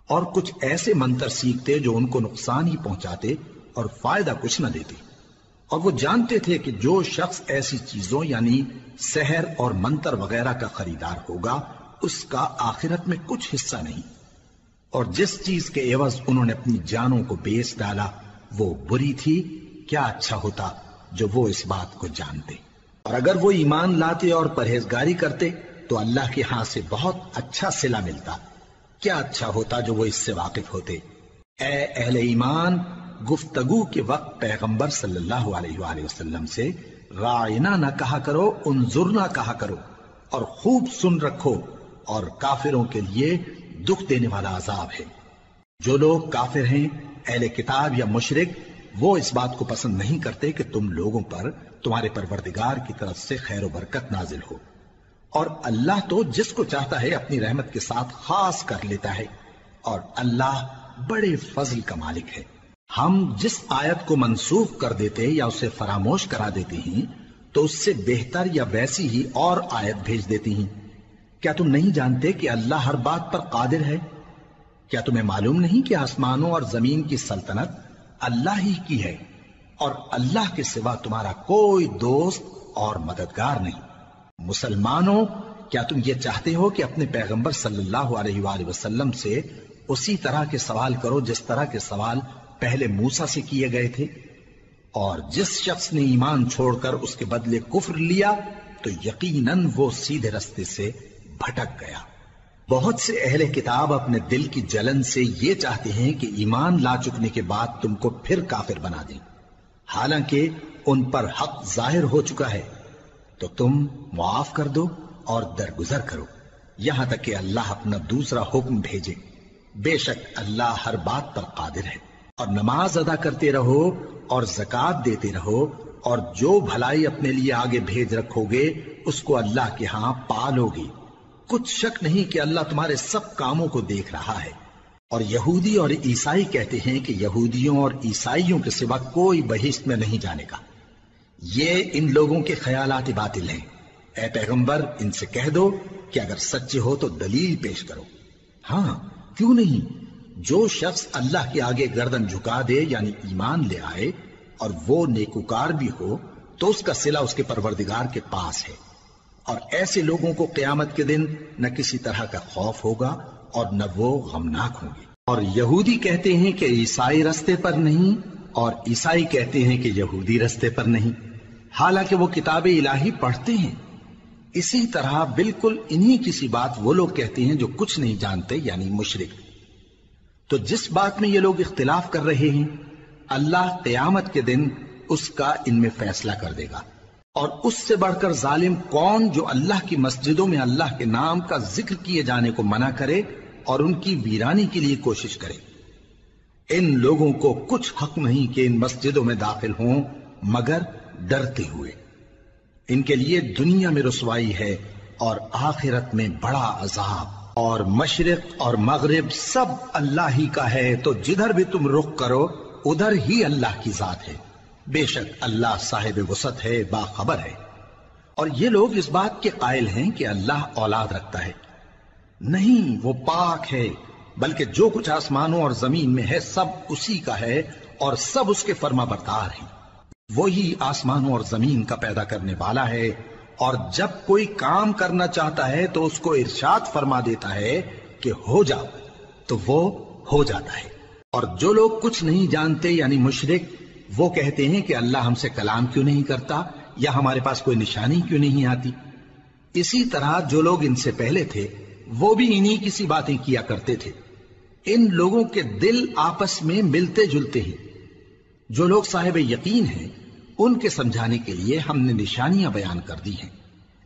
A: اور کچھ ایسے منتر سیکھتے جو ان کو نقصان ہی پہنچاتے اور فائدہ کچھ نہ دیتے۔ اور وہ جانتے تھے کہ جو شخص ایسی چیزوں یعنی سحر اور منتر وغیرہ کا خریدار ہوگا اس کا آخرت میں کچھ حصہ نہیں، اور جس چیز کے عوض انہوں نے اپنی جانوں کو بیچ ڈالا وہ بری تھی، کیا اچھا ہوتا جو وہ اس بات کو جانتے۔ اور اگر وہ ایمان لاتے اور پرہیزگاری کرتے تو اللہ کے ہاں سے بہت اچھا صلہ ملتا، کیا اچھا ہوتا جو وہ اس سے واقف ہوتے۔ اے اہل ایمان، گفتگو کے وقت پیغمبر صلی اللہ علیہ وآلہ وسلم سے رائنا نہ کہا کرو، انظرنا کہا کرو، اور خوب سن رکھو، اور کافروں کے لیے دکھ دینے والا عذاب ہے۔ جو لوگ کافر ہیں، اہل کتاب یا مشرک، وہ اس بات کو پسند نہیں کرتے کہ تم لوگوں پر تمہارے پروردگار کی طرف سے خیر و برکت نازل ہو، اور اللہ تو جس کو چاہتا ہے اپنی رحمت کے ساتھ خاص کر لیتا ہے، اور اللہ بڑے فضل کا مالک ہے۔ ہم جس آیت کو منسوخ کر دیتے یا اسے فراموش کرا دیتے ہیں تو اس سے بہتر یا ویسی ہی اور آیت بھیج دیتی ہیں۔ کیا تم نہیں جانتے کہ اللہ ہر بات پر قادر ہے؟ کیا تمہیں معلوم نہیں کہ آسمانوں اور زمین کی سلطنت اللہ ہی کی ہے اور اللہ کے سوا تمہارا کوئی دوست اور مددگار نہیں؟ مسلمانوں، کیا تم یہ چاہتے ہو کہ اپنے پیغمبر صلی اللہ علیہ وآلہ وسلم سے اسی طرح کے سوال کرو جس طرح کے سوال پہلے موسیٰ سے کیے گئے تھے؟ اور جس شخص نے ایمان چھوڑ کر اس کے بدلے کفر لیا تو یقیناً وہ سیدھے رستے سے بھٹک گیا۔ بہت سے اہل کتاب اپنے دل کی جلن سے یہ چاہتے ہیں کہ ایمان لا چکنے کے بعد تم کو پھر کافر بنا دیں، حالانکہ ان پر حق ظاہر ہو چکا ہے۔ تو تم معاف کر دو اور درگزر کرو یہاں تک کہ اللہ اپنا دوسرا حکم بھیجے۔ بے شک اللہ ہر بات پر قادر ہے۔ اور نماز ادا کرتے رہو اور زکوٰۃ دیتے رہو، اور جو بھلائی اپنے لیے آگے بھیج رکھو گے اس کو اللہ کے ہاں پالو گے۔ کچھ شک نہیں کہ اللہ تمہارے سب کاموں کو دیکھ رہا ہے۔ اور یہودی اور عیسائی کہتے ہیں کہ یہودیوں اور عیسائیوں کے سوا کوئی بہشت میں نہیں جانے کا۔ یہ ان لوگوں کے خیالات باطل ہیں۔ اے پیغمبر، ان سے کہہ دو کہ اگر سچے ہو تو دلیل پیش کرو۔ ہاں، کیوں نہیں؟ جو شخص اللہ کے آگے گردن جھکا دے یعنی ایمان لے آئے اور وہ نیکوکار بھی ہو تو اس کا صلہ اس کے پروردگار کے پاس ہے۔ اور ایسے لوگوں کو قیامت کے دن نہ کسی طرح کا خوف ہوگا اور نہ وہ غمناک ہوں گے۔ اور یہودی کہتے ہیں کہ عیسائی رستے پر نہیں، اور عیسائی کہتے ہیں کہ یہودی رستے پر نہیں، حالانکہ وہ کتاب الہی پڑھتے ہیں۔ اسی طرح بالکل انہی کسی بات وہ لوگ کہتے ہیں جو کچھ نہیں جانتے یعنی مشرک۔ تو جس بات میں یہ لوگ اختلاف کر رہے ہیں اللہ قیامت کے دن اس کا ان میں فیصلہ کر دے گا۔ اور اس سے بڑھ کر ظالم کون جو اللہ کی مسجدوں میں اللہ کے نام کا ذکر کیے جانے کو منع کرے اور ان کی ویرانی کے لیے کوشش کرے۔ ان لوگوں کو کچھ حق نہیں کہ ان مسجدوں میں داخل ہوں مگر ڈرتے ہوئے۔ ان کے لیے دنیا میں رسوائی ہے اور آخرت میں بڑا عذاب۔ اور مشرق اور مغرب سب اللہ ہی کا ہے، تو جدھر بھی تم رخ کرو ادھر ہی اللہ کی ذات ہے۔ بے شک اللہ صاحب وسعت ہے، باخبر ہے۔ اور یہ لوگ اس بات کے قائل ہیں کہ اللہ اولاد رکھتا ہے۔ نہیں، وہ پاک ہے، بلکہ جو کچھ آسمانوں اور زمین میں ہے سب اسی کا ہے اور سب اس کے فرما بردار ہیں۔ وہی آسمانوں اور زمین کا پیدا کرنے والا ہے، اور جب کوئی کام کرنا چاہتا ہے تو اس کو ارشاد فرما دیتا ہے کہ ہو جا، تو وہ ہو جاتا ہے۔ اور جو لوگ کچھ نہیں جانتے یعنی مشرک، وہ کہتے ہیں کہ اللہ ہم سے کلام کیوں نہیں کرتا یا ہمارے پاس کوئی نشانی کیوں نہیں آتی۔ اسی طرح جو لوگ ان سے پہلے تھے وہ بھی انہی کسی باتیں کیا کرتے تھے۔ ان لوگوں کے دل آپس میں ملتے جلتے ہیں۔ جو لوگ صاحب یقین ہیں ان کے سمجھانے کے لیے ہم نے نشانیاں بیان کر دی ہیں۔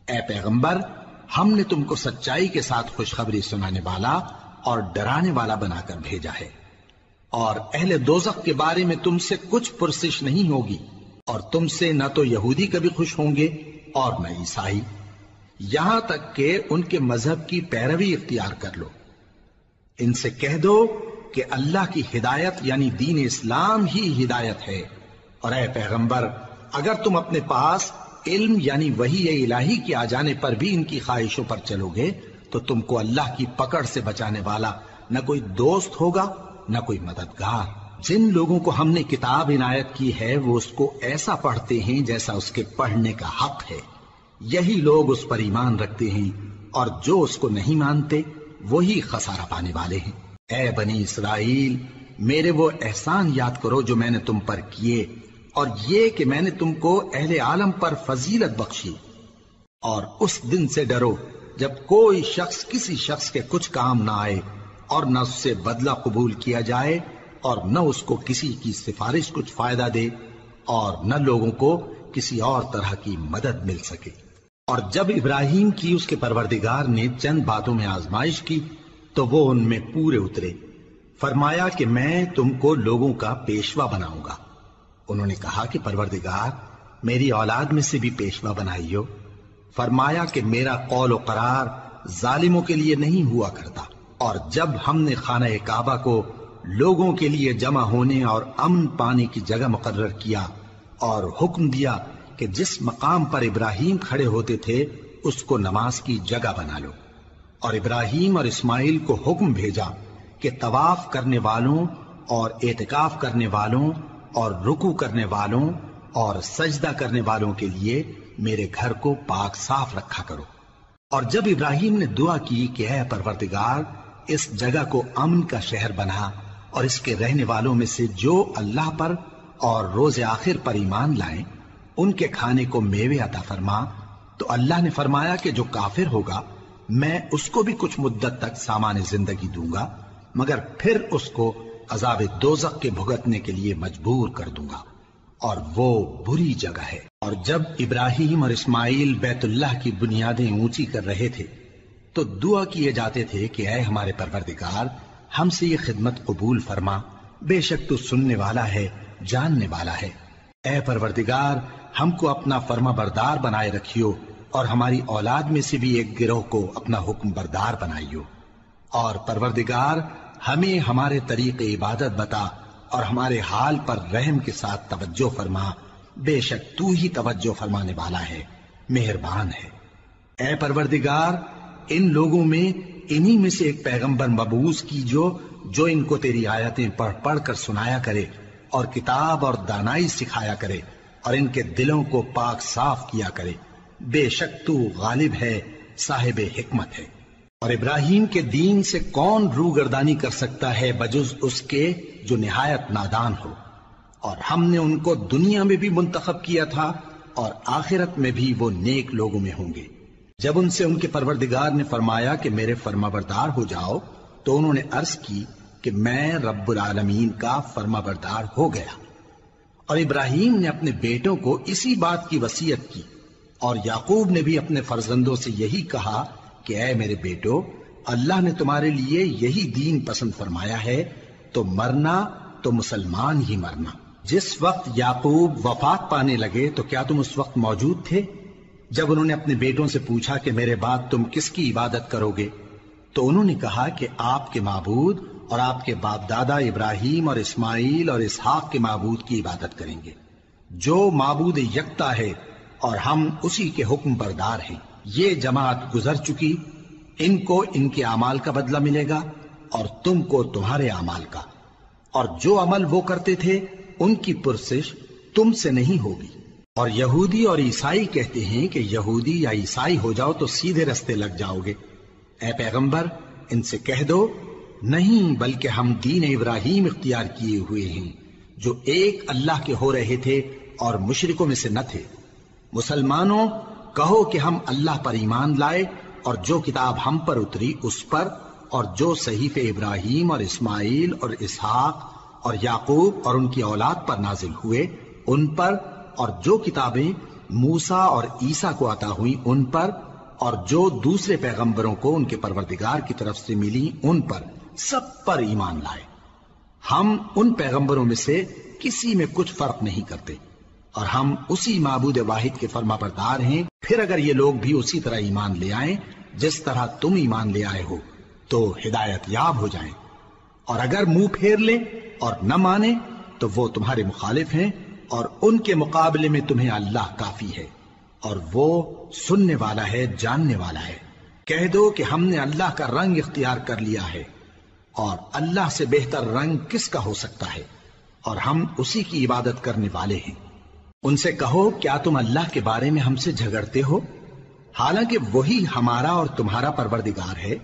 A: اے پیغمبر، ہم نے تم کو سچائی کے ساتھ خوشخبری سنانے والا اور ڈرانے والا بنا کر بھیجا ہے۔ اور اہل دوزخ کے بارے میں تم سے کچھ پرسش نہیں ہوگی، اور تم سے نہ تو یہودی کبھی خوش ہوں گے اور نہ عیسائی، یہاں تک کہ ان کے مذہب کی پیروی اختیار کر لو۔ ان سے کہہ دو کہ اللہ کی ہدایت یعنی دین اسلام ہی ہدایت ہے۔ اور اے پیغمبر، اگر تم اپنے پاس علم یعنی وحی الہی کے آ جانے پر بھی ان کی خواہشوں پر چلو گے تو تم کو اللہ کی پکڑ سے بچانے والا نہ کوئی دوست ہوگا نہ کوئی مددگار۔ جن لوگوں کو ہم نے کتاب عنایت کی ہے وہ اس کو ایسا پڑھتے ہیں جیسا اس کے پڑھنے کا حق ہے، یہی لوگ اس پر ایمان رکھتے ہیں، اور جو اس کو نہیں مانتے وہی خسارہ پانے والے ہیں۔ اے بنی اسرائیل، میرے وہ احسان یاد کرو جو میں نے تم پر کیے، اور یہ کہ میں نے تم کو اہل عالم پر فضیلت بخشی۔ اور اس دن سے ڈرو جب کوئی شخص کسی شخص کے کچھ کام نہ آئے اور نہ اس سے بدلہ قبول کیا جائے اور نہ اس کو کسی کی سفارش کچھ فائدہ دے اور نہ لوگوں کو کسی اور طرح کی مدد مل سکے۔ اور جب ابراہیم کی اس کے پروردگار نے چند باتوں میں آزمائش کی تو وہ ان میں پورے اترے۔ فرمایا کہ میں تم کو لوگوں کا پیشوا بناؤں گا۔ انہوں نے کہا کہ پروردگار، میری اولاد میں سے بھی پیشوا بنائیو۔ فرمایا کہ میرا قول و قرار ظالموں کے لیے نہیں ہوا کرتا۔ اور جب ہم نے خانہ کعبہ کو لوگوں کے لیے جمع ہونے اور امن پانے کی جگہ مقرر کیا اور حکم دیا کہ جس مقام پر ابراہیم کھڑے ہوتے تھے اس کو نماز کی جگہ بنا لو، اور ابراہیم اور اسماعیل کو حکم بھیجا کہ طواف کرنے والوں اور اعتکاف کرنے والوں اور رکوع کرنے والوں اور سجدہ کرنے والوں کے لیے میرے گھر کو پاک صاف رکھا کرو۔ اور جب ابراہیم نے دعا کی کہ اے پروردگار اس جگہ کو امن کا شہر بنا اور اس کے رہنے والوں میں سے جو اللہ پر اور روز آخر پر ایمان لائیں ان کے کھانے کو میوے عطا فرما، تو اللہ نے فرمایا کہ جو کافر ہوگا میں اس کو بھی کچھ مدت تک سامان زندگی دوں گا، مگر پھر اس کو عذاب دوزخ کے بھگتنے کے لیے مجبور کر دوں گا، اور وہ بری جگہ ہے۔ اور جب ابراہیم اور اسماعیل بیت اللہ کی بنیادیں اونچی کر رہے تھے تو دعا کیے جاتے تھے کہ اے ہمارے پروردگار ہم سے یہ خدمت قبول فرما، بے شک تو سننے والا ہے، جاننے والا ہے۔ اے پروردگار ہم کو اپنا فرما بردار بنائے رکھیو، اور ہماری اولاد میں سے بھی ایک گروہ کو اپنا حکم بردار بنائیو، اور پروردگار ہمیں ہمارے طریق عبادت بتا اور ہمارے حال پر رحم کے ساتھ توجہ فرما، بے شک تو ہی توجہ فرمانے والا ہے، مہربان ہے۔ اے پروردگار ان لوگوں میں انہی میں سے ایک پیغمبر مبعوث کیجو جو ان کو تیری آیتیں پڑھ پڑھ کر سنایا کرے اور کتاب اور دانائی سکھایا کرے اور ان کے دلوں کو پاک صاف کیا کرے، بے شک تو غالب ہے، صاحب حکمت ہے۔ اور ابراہیم کے دین سے کون روگردانی کر سکتا ہے بجز اس کے جو نہایت نادان ہو، اور ہم نے ان کو دنیا میں بھی منتخب کیا تھا اور آخرت میں بھی وہ نیک لوگوں میں ہوں گے۔ جب ان سے ان کے پروردگار نے فرمایا کہ میرے فرما بردار ہو جاؤ تو انہوں نے عرض کی کہ میں رب العالمین کا فرما بردار ہو گیا۔ اور ابراہیم نے اپنے بیٹوں کو اسی بات کی وصیت کی، اور یعقوب نے بھی اپنے فرزندوں سے یہی کہا کہ اے میرے بیٹو، اللہ نے تمہارے لیے یہی دین پسند فرمایا ہے، تو مرنا تو مسلمان ہی مرنا۔ جس وقت یعقوب وفات پانے لگے تو کیا تم اس وقت موجود تھے جب انہوں نے اپنے بیٹوں سے پوچھا کہ میرے بعد تم کس کی عبادت کرو گے؟ تو انہوں نے کہا کہ آپ کے معبود اور آپ کے باپ دادا ابراہیم اور اسماعیل اور اسحاق کے معبود کی عبادت کریں گے، جو معبود یکتا ہے اور ہم اسی کے حکم بردار ہیں۔ یہ جماعت گزر چکی، ان کو ان کے اعمال کا بدلہ ملے گا اور تم کو تمہارے اعمال کا، اور جو عمل وہ کرتے تھے ان کی پرسش تم سے نہیں ہوگی۔ اور یہودی اور عیسائی کہتے ہیں کہ یہودی یا عیسائی ہو جاؤ تو سیدھے رستے لگ جاؤ گے۔ اے پیغمبر ان سے کہہ دو نہیں، بلکہ ہم دین ابراہیم اختیار کیے ہوئے ہیں جو ایک اللہ کے ہو رہے تھے اور مشرکوں میں سے نہ تھے۔ مسلمانوں کہو کہ ہم اللہ پر ایمان لائے اور جو کتاب ہم پر اتری اس پر، اور جو صحیفے ابراہیم اور اسماعیل اور اسحاق اور یعقوب اور ان کی اولاد پر نازل ہوئے ان پر، اور جو کتابیں موسیٰ اور عیسیٰ کو عطا ہوئیں ان پر، اور جو دوسرے پیغمبروں کو ان کے پروردگار کی طرف سے ملی ان پر، سب پر ایمان لائے۔ ہم ان پیغمبروں میں سے کسی میں کچھ فرق نہیں کرتے، اور ہم اسی معبود واحد کے فرما بردار ہیں۔ پھر اگر یہ لوگ بھی اسی طرح ایمان لے آئیں جس طرح تم ایمان لے آئے ہو تو ہدایت یاب ہو جائیں، اور اگر منہ پھیر لیں اور نہ مانے تو وہ تمہارے مخالف ہیں، اور ان کے مقابلے میں تمہیں اللہ کافی ہے، اور وہ سننے والا ہے، جاننے والا ہے۔ کہہ دو کہ ہم نے اللہ کا رنگ اختیار کر لیا ہے، اور اللہ سے بہتر رنگ کس کا ہو سکتا ہے، اور ہم اسی کی عبادت کرنے والے ہیں۔ ان سے کہو کیا تم اللہ کے بارے میں ہم سے جھگڑتے ہو، حالانکہ وہی ہمارا اور تمہارا پروردگار ہے،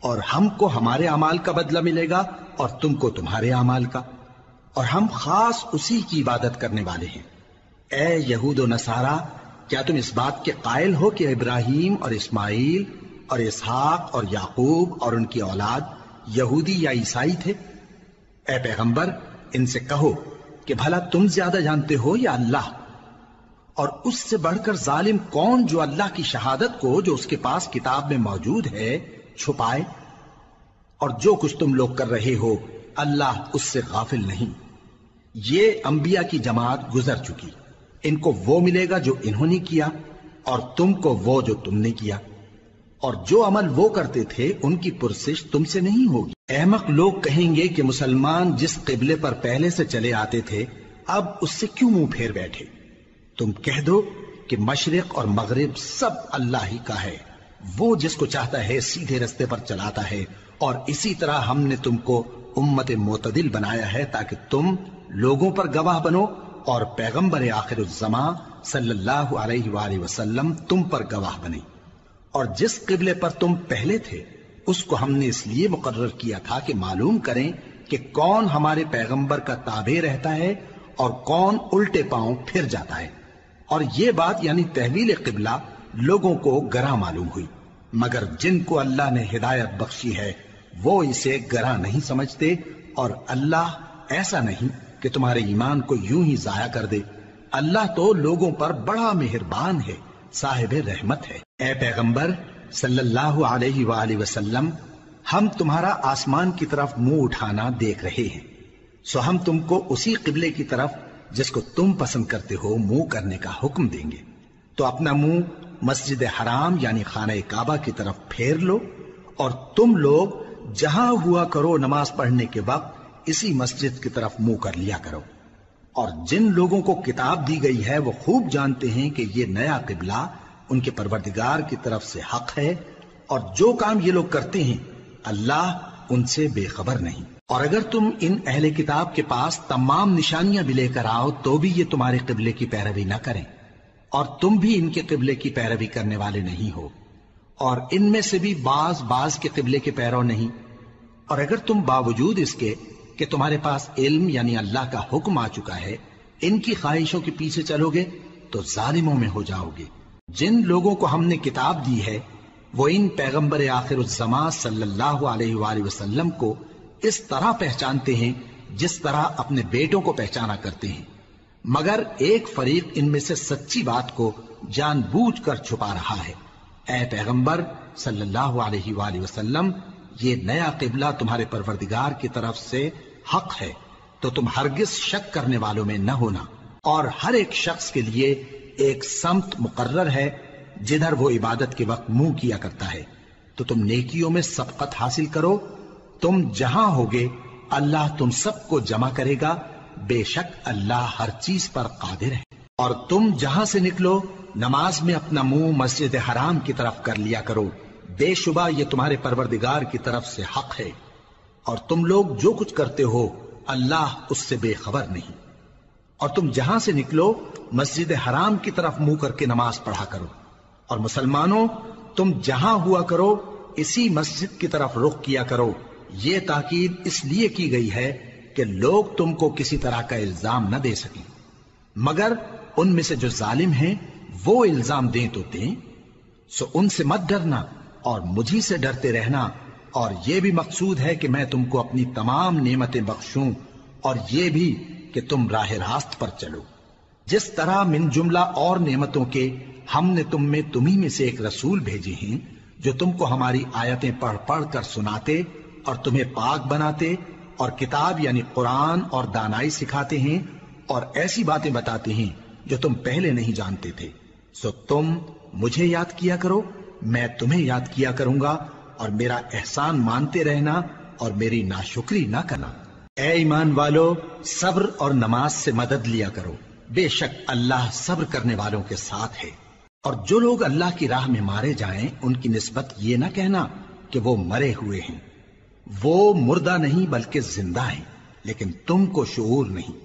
A: اور ہم کو ہمارے اعمال کا بدلہ ملے گا اور تم کو تمہارے اعمال کا، اور ہم خاص اسی کی عبادت کرنے والے ہیں۔ اے یہود و نصارا، کیا تم اس بات کے قائل ہو کہ ابراہیم اور اسماعیل اور اسحاق اور یعقوب اور ان کی اولاد یہودی یا عیسائی تھے؟ اے پیغمبر ان سے کہو کہ بھلا تم زیادہ جانتے ہو یا اللہ؟ اور اس سے بڑھ کر ظالم کون جو اللہ کی شہادت کو جو اس کے پاس کتاب میں موجود ہے چھپائے؟ اور جو کچھ تم لوگ کر رہے ہو اللہ اس سے غافل نہیں۔ یہ انبیاء کی جماعت گزر چکی، ان کو وہ ملے گا جو انہوں نے کیا، اور تم کو وہ جو تم نے کیا۔ اور جو عمل وہ کرتے تھے ان کی پرسش تم سے نہیں ہوگی۔ احمق لوگ کہیں گے کہ مسلمان جس قبلے پر پہلے سے چلے آتے تھے اب اس سے کیوں منہ پھیر بیٹھے؟ تم کہہ دو کہ مشرق اور مغرب سب اللہ ہی کا ہے، وہ جس کو چاہتا ہے سیدھے رستے پر چلاتا ہے، اور اسی طرح ہم نے تم کو امت معتدل بنایا ہے تاکہ تم لوگوں پر گواہ بنو اور پیغمبر آخر الزماں صلی اللہ علیہ وآلہ وسلم تم پر گواہ بنے۔ اور جس قبلے پر تم پہلے تھے اس کو ہم نے اس لیے مقرر کیا تھا کہ معلوم کریں کہ کون ہمارے پیغمبر کا تابع رہتا ہے اور کون الٹے پاؤں پھر جاتا ہے۔ اور یہ بات یعنی تحویل قبلہ لوگوں کو گراں معلوم ہوئی، مگر جن کو اللہ نے ہدایت بخشی ہے وہ اسے گراں نہیں سمجھتے، اور اللہ ایسا نہیں کہ تمہارے ایمان کو یوں ہی ضائع کر دے۔ اللہ تو لوگوں پر بڑا مہربان ہے، صاحب رحمت ہے۔ اے پیغمبر صلی اللہ علیہ وآلہ وسلم، ہم تمہارا آسمان کی طرف منہ اٹھانا دیکھ رہے ہیں، سو ہم تم کو اسی قبلے کی طرف جس کو تم پسند کرتے ہو منہ کرنے کا حکم دیں گے۔ تو اپنا منہ مسجد حرام یعنی خانہ کعبہ کی طرف پھیر لو، اور تم لوگ جہاں ہوا کرو نماز پڑھنے کے وقت اسی مسجد کی طرف منہ کر لیا کرو۔ اور جن لوگوں کو کتاب دی گئی ہے وہ خوب جانتے ہیں کہ یہ نیا قبلہ ان کے پروردگار کی طرف سے حق ہے، اور جو کام یہ لوگ کرتے ہیں اللہ ان سے بے خبر نہیں۔ اور اگر تم ان اہل کتاب کے پاس تمام نشانیاں بھی لے کر آؤ تو بھی یہ تمہارے قبلے کی پیروی نہ کریں، اور تم بھی ان کے قبلے کی پیروی کرنے والے نہیں ہو، اور ان میں سے بھی بعض کے قبلے کے پیرو نہیں۔ اور اگر تم باوجود اس کے کہ تمہارے پاس علم یعنی اللہ کا حکم آ چکا ہے ان کی خواہشوں کے پیچھے چلو گے تو ظالموں میں ہو جاؤ گے۔ جن لوگوں کو ہم نے کتاب دی ہے وہ ان پیغمبر آخر الزماں صلی اللہ علیہ وآلہ وسلم کو اس طرح پہچانتے ہیں جس طرح اپنے بیٹوں کو پہچانا کرتے ہیں، مگر ایک فریق ان میں سے سچی بات کو جان بوجھ کر چھپا رہا ہے۔ اے پیغمبر صلی اللہ علیہ وآلہ وسلم، یہ نیا قبلہ تمہارے پروردگار کی طرف سے حق ہے، تو تم ہرگز شک کرنے والوں میں نہ ہونا، اور ہر ایک شخص کے لیے ایک سمت مقرر ہے جدھر وہ عبادت کے وقت منہ کیا کرتا ہے، تو تم نیکیوں میں سبقت حاصل کرو۔ تم جہاں ہوگے اللہ تم سب کو جمع کرے گا، بے شک اللہ ہر چیز پر قادر ہے۔ اور تم جہاں سے نکلو نماز میں اپنا منہ مسجد حرام کی طرف کر لیا کرو، بے شبہ یہ تمہارے پروردگار کی طرف سے حق ہے، اور تم لوگ جو کچھ کرتے ہو اللہ اس سے بے خبر نہیں۔ اور تم جہاں سے نکلو مسجد حرام کی طرف منہ کر کے نماز پڑھا کرو، اور مسلمانوں تم جہاں ہوا کرو اسی مسجد کی طرف رخ کیا کرو۔ یہ تاکید اس لیے کی گئی ہے کہ لوگ تم کو کسی طرح کا الزام نہ دے سکیں، مگر ان میں سے جو ظالم ہیں وہ الزام دیں تو دیں، سو ان سے مت ڈرنا اور مجھی سے ڈرتے رہنا، اور یہ بھی مقصود ہے کہ میں تم کو اپنی تمام نعمتیں بخشوں، اور یہ بھی کہ تم راہ راست پر چلو۔ جس طرح من جملہ اور نعمتوں کے ہم نے تمہیں میں سے ایک رسول بھیجے ہیں جو تم کو ہماری آیتیں پڑھ پڑھ کر سناتے اور تمہیں پاک بناتے، اور کتاب یعنی قرآن اور دانائی سکھاتے ہیں، اور ایسی باتیں بتاتے ہیں جو تم پہلے نہیں جانتے تھے، سو تم مجھے یاد کیا کرو، میں تمہیں یاد کیا کروں گا، اور میرا احسان مانتے رہنا اور میری ناشکری نہ کرنا۔ اے ایمان والو، صبر اور نماز سے مدد لیا کرو، بے شک اللہ صبر کرنے والوں کے ساتھ ہے۔ اور جو لوگ اللہ کی راہ میں مارے جائیں ان کی نسبت یہ نہ کہنا کہ وہ مرے ہوئے ہیں، وہ مردہ نہیں بلکہ زندہ ہیں، لیکن تم کو شعور نہیں۔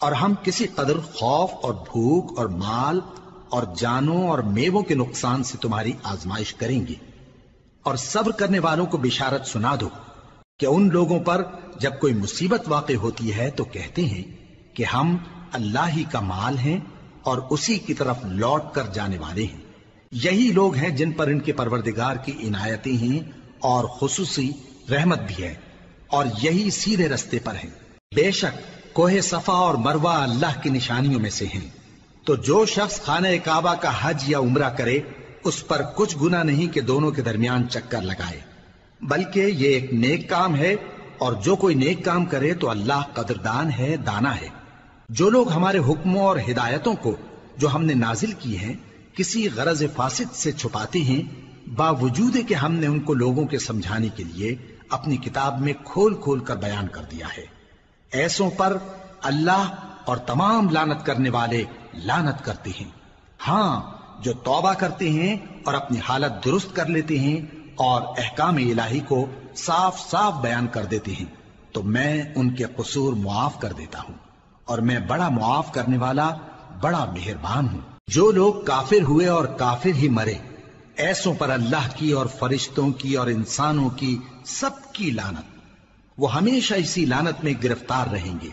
A: اور ہم کسی قدر خوف اور بھوک اور مال اور جانوں اور میووں کے نقصان سے تمہاری آزمائش کریں گے، اور صبر کرنے والوں کو بشارت سنا دو کہ ان لوگوں پر جب کوئی مصیبت واقع ہوتی ہے تو کہتے ہیں کہ ہم اللہ ہی کا مال ہیں اور اسی کی طرف لوٹ کر جانے والے ہیں۔ یہی لوگ ہیں جن پر ان کے پروردگار کی عنایتیں ہیں اور خصوصی رحمت بھی ہے، اور یہی سیدھے رستے پر ہیں۔ بے شک کوہ صفا اور مروہ اللہ کی نشانیوں میں سے ہیں، تو جو شخص خانہ کعبہ کا حج یا عمرہ کرے اس پر کچھ گناہ نہیں کہ دونوں کے درمیان چکر لگائے، بلکہ یہ ایک نیک کام ہے، اور جو کوئی نیک کام کرے تو اللہ قدردان ہے، دانا ہے۔ جو لوگ ہمارے حکموں اور ہدایتوں کو جو ہم نے نازل کی ہیں کسی غرض فاسد سے چھپاتے ہیں، باوجود کہ ہم نے ان کو لوگوں کے سمجھانے کے لیے اپنی کتاب میں کھول کھول کر بیان کر دیا ہے۔ ایسوں پر اللہ اور تمام لعنت کرنے والے لعنت کرتے ہیں۔ ہاں، جو توبہ کرتے ہیں اور اپنی حالت درست کر لیتے ہیں اور احکام الہی کو صاف صاف بیان کر دیتے ہیں تو میں ان کے قصور معاف کر دیتا ہوں، اور میں بڑا معاف کرنے والا بڑا مہربان ہوں۔ جو لوگ کافر ہوئے اور کافر ہی مرے، ایسوں پر اللہ کی اور فرشتوں کی اور انسانوں کی سب کی لعنت، وہ ہمیشہ اسی لعنت میں گرفتار رہیں گے۔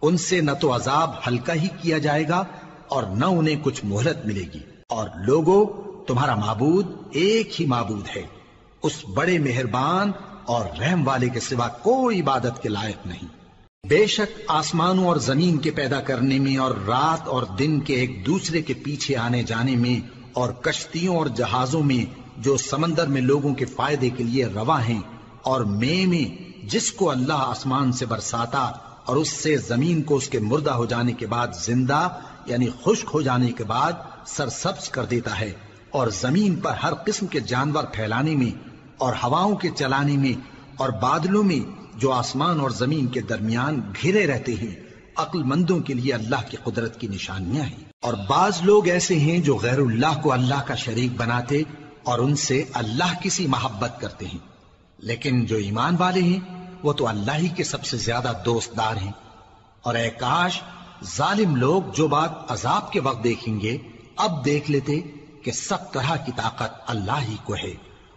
A: ان سے نہ تو عذاب ہلکا ہی کیا جائے گا اور نہ انہیں کچھ مہلت ملے گی۔ اور لوگوں، تمہارا معبود ایک ہی معبود ہے، اس بڑے مہربان اور رحم والے کے سوا کوئی عبادت کے لائق نہیں۔ بے شک آسمانوں اور زمین کے پیدا کرنے میں اور رات اور دن کے ایک دوسرے کے پیچھے آنے جانے میں اور کشتیوں اور جہازوں میں جو سمندر میں لوگوں کے فائدے کے لیے رواں ہیں، اور میں جس کو اللہ آسمان سے برساتا اور اس سے زمین کو اس کے مردہ ہو جانے کے بعد زندہ یعنی خشک ہو جانے کے بعد سرسبز کر دیتا ہے، اور زمین پر ہر قسم کے جانور پھیلانے میں اور ہواؤں کے چلانے میں اور بادلوں میں جو آسمان اور زمین کے درمیان گھرے رہتے ہیں، عقل مندوں کے لیے اللہ کی قدرت کی نشانیاں ہیں۔ اور بعض لوگ ایسے ہیں جو غیر اللہ کو اللہ کا شریک بناتے اور ان سے اللہ کی سی محبت کرتے ہیں، لیکن جو ایمان والے ہیں وہ تو اللہ ہی کے سب سے زیادہ دوست دار ہیں۔ اور اے کاش ظالم لوگ جو بات عذاب کے وقت دیکھیں گے اب دیکھ لیتے کہ سب طرح کی طاقت اللہ ہی کو ہے،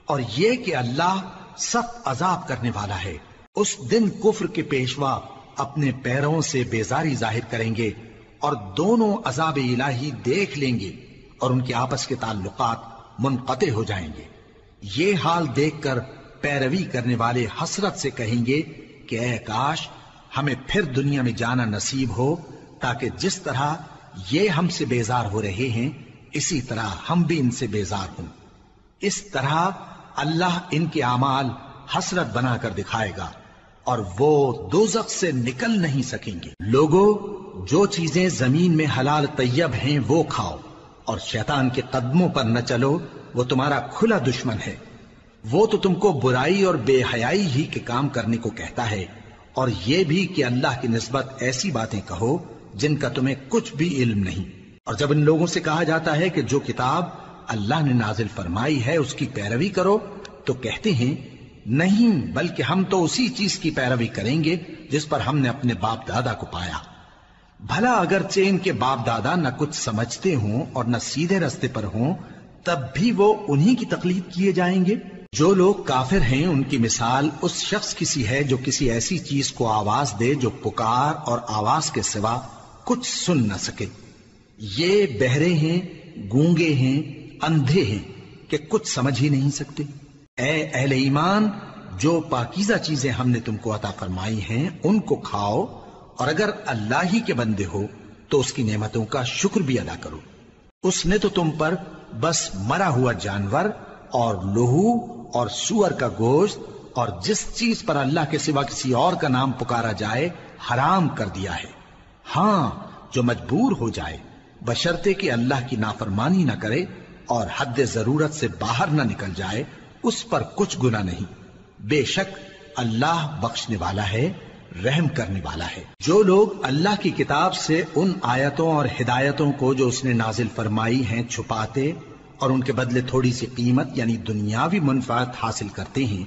A: اور یہ کہ اللہ سخت عذاب کرنے والا ہے۔ اس دن کفر کے پیشوا اپنے پیروں سے بیزاری ظاہر کریں گے اور دونوں عذاب الہی دیکھ لیں گے اور ان کے آپس کے تعلقات منقطع ہو جائیں گے۔ یہ حال دیکھ کر پیروی کرنے والے حسرت سے کہیں گے کہ اے کاش ہمیں پھر دنیا میں جانا نصیب ہو، تاکہ جس طرح یہ ہم سے بیزار ہو رہے ہیں اسی طرح ہم بھی ان سے بیزار ہوں۔ اس طرح اللہ ان کے اعمال حسرت بنا کر دکھائے گا اور وہ دوزخ سے نکل نہیں سکیں گے۔ لوگوں، جو چیزیں زمین میں حلال طیب ہیں وہ کھاؤ، اور شیطان کے قدموں پر نہ چلو، وہ تمہارا کھلا دشمن ہے۔ وہ تو تم کو برائی اور بے حیائی ہی کے کام کرنے کو کہتا ہے، اور یہ بھی کہ اللہ کی نسبت ایسی باتیں کہو جن کا تمہیں کچھ بھی علم نہیں۔ اور جب ان لوگوں سے کہا جاتا ہے کہ جو کتاب اللہ نے نازل فرمائی ہے اس کی پیروی کرو، تو کہتے ہیں نہیں، بلکہ ہم تو اسی چیز کی پیروی کریں گے جس پر ہم نے اپنے باپ دادا کو پایا۔ بھلا اگرچہ ان کے باپ دادا نہ کچھ سمجھتے ہوں اور نہ سیدھے رستے پر ہوں، تب بھی وہ انہی کی تقلید کیے جائیں گے۔ جو لوگ کافر ہیں ان کی مثال اس شخص کی سی ہے جو کسی ایسی چیز کو آواز دے جو پکار اور آواز کے سوا کچھ سن نہ سکے۔ یہ بہرے ہیں، گونگے ہیں، اندھے ہیں کہ کچھ سمجھ ہی نہیں سکتے۔ اے اہل ایمان، جو پاکیزہ چیزیں ہم نے تم کو عطا فرمائی ہیں ان کو کھاؤ، اور اگر اللہ ہی کے بندے ہو تو اس کی نعمتوں کا شکر بھی ادا کرو۔ اس نے تو تم پر بس مرا ہوا جانور اور لہو اور سور کا گوشت اور جس چیز پر اللہ کے سوا کسی اور کا نام پکارا جائے حرام کر دیا ہے۔ ہاں، جو مجبور ہو جائے بشرطے کہ اللہ کی نافرمانی نہ کرے اور حد ضرورت سے باہر نہ نکل جائے، اس پر کچھ گناہ نہیں۔ بے شک اللہ بخشنے والا ہے، رحم کرنے والا ہے۔ جو لوگ اللہ کی کتاب سے ان آیتوں اور ہدایتوں کو جو اس نے نازل فرمائی ہیں چھپاتے اور ان کے بدلے تھوڑی سی قیمت یعنی دنیاوی منفعت حاصل کرتے ہیں،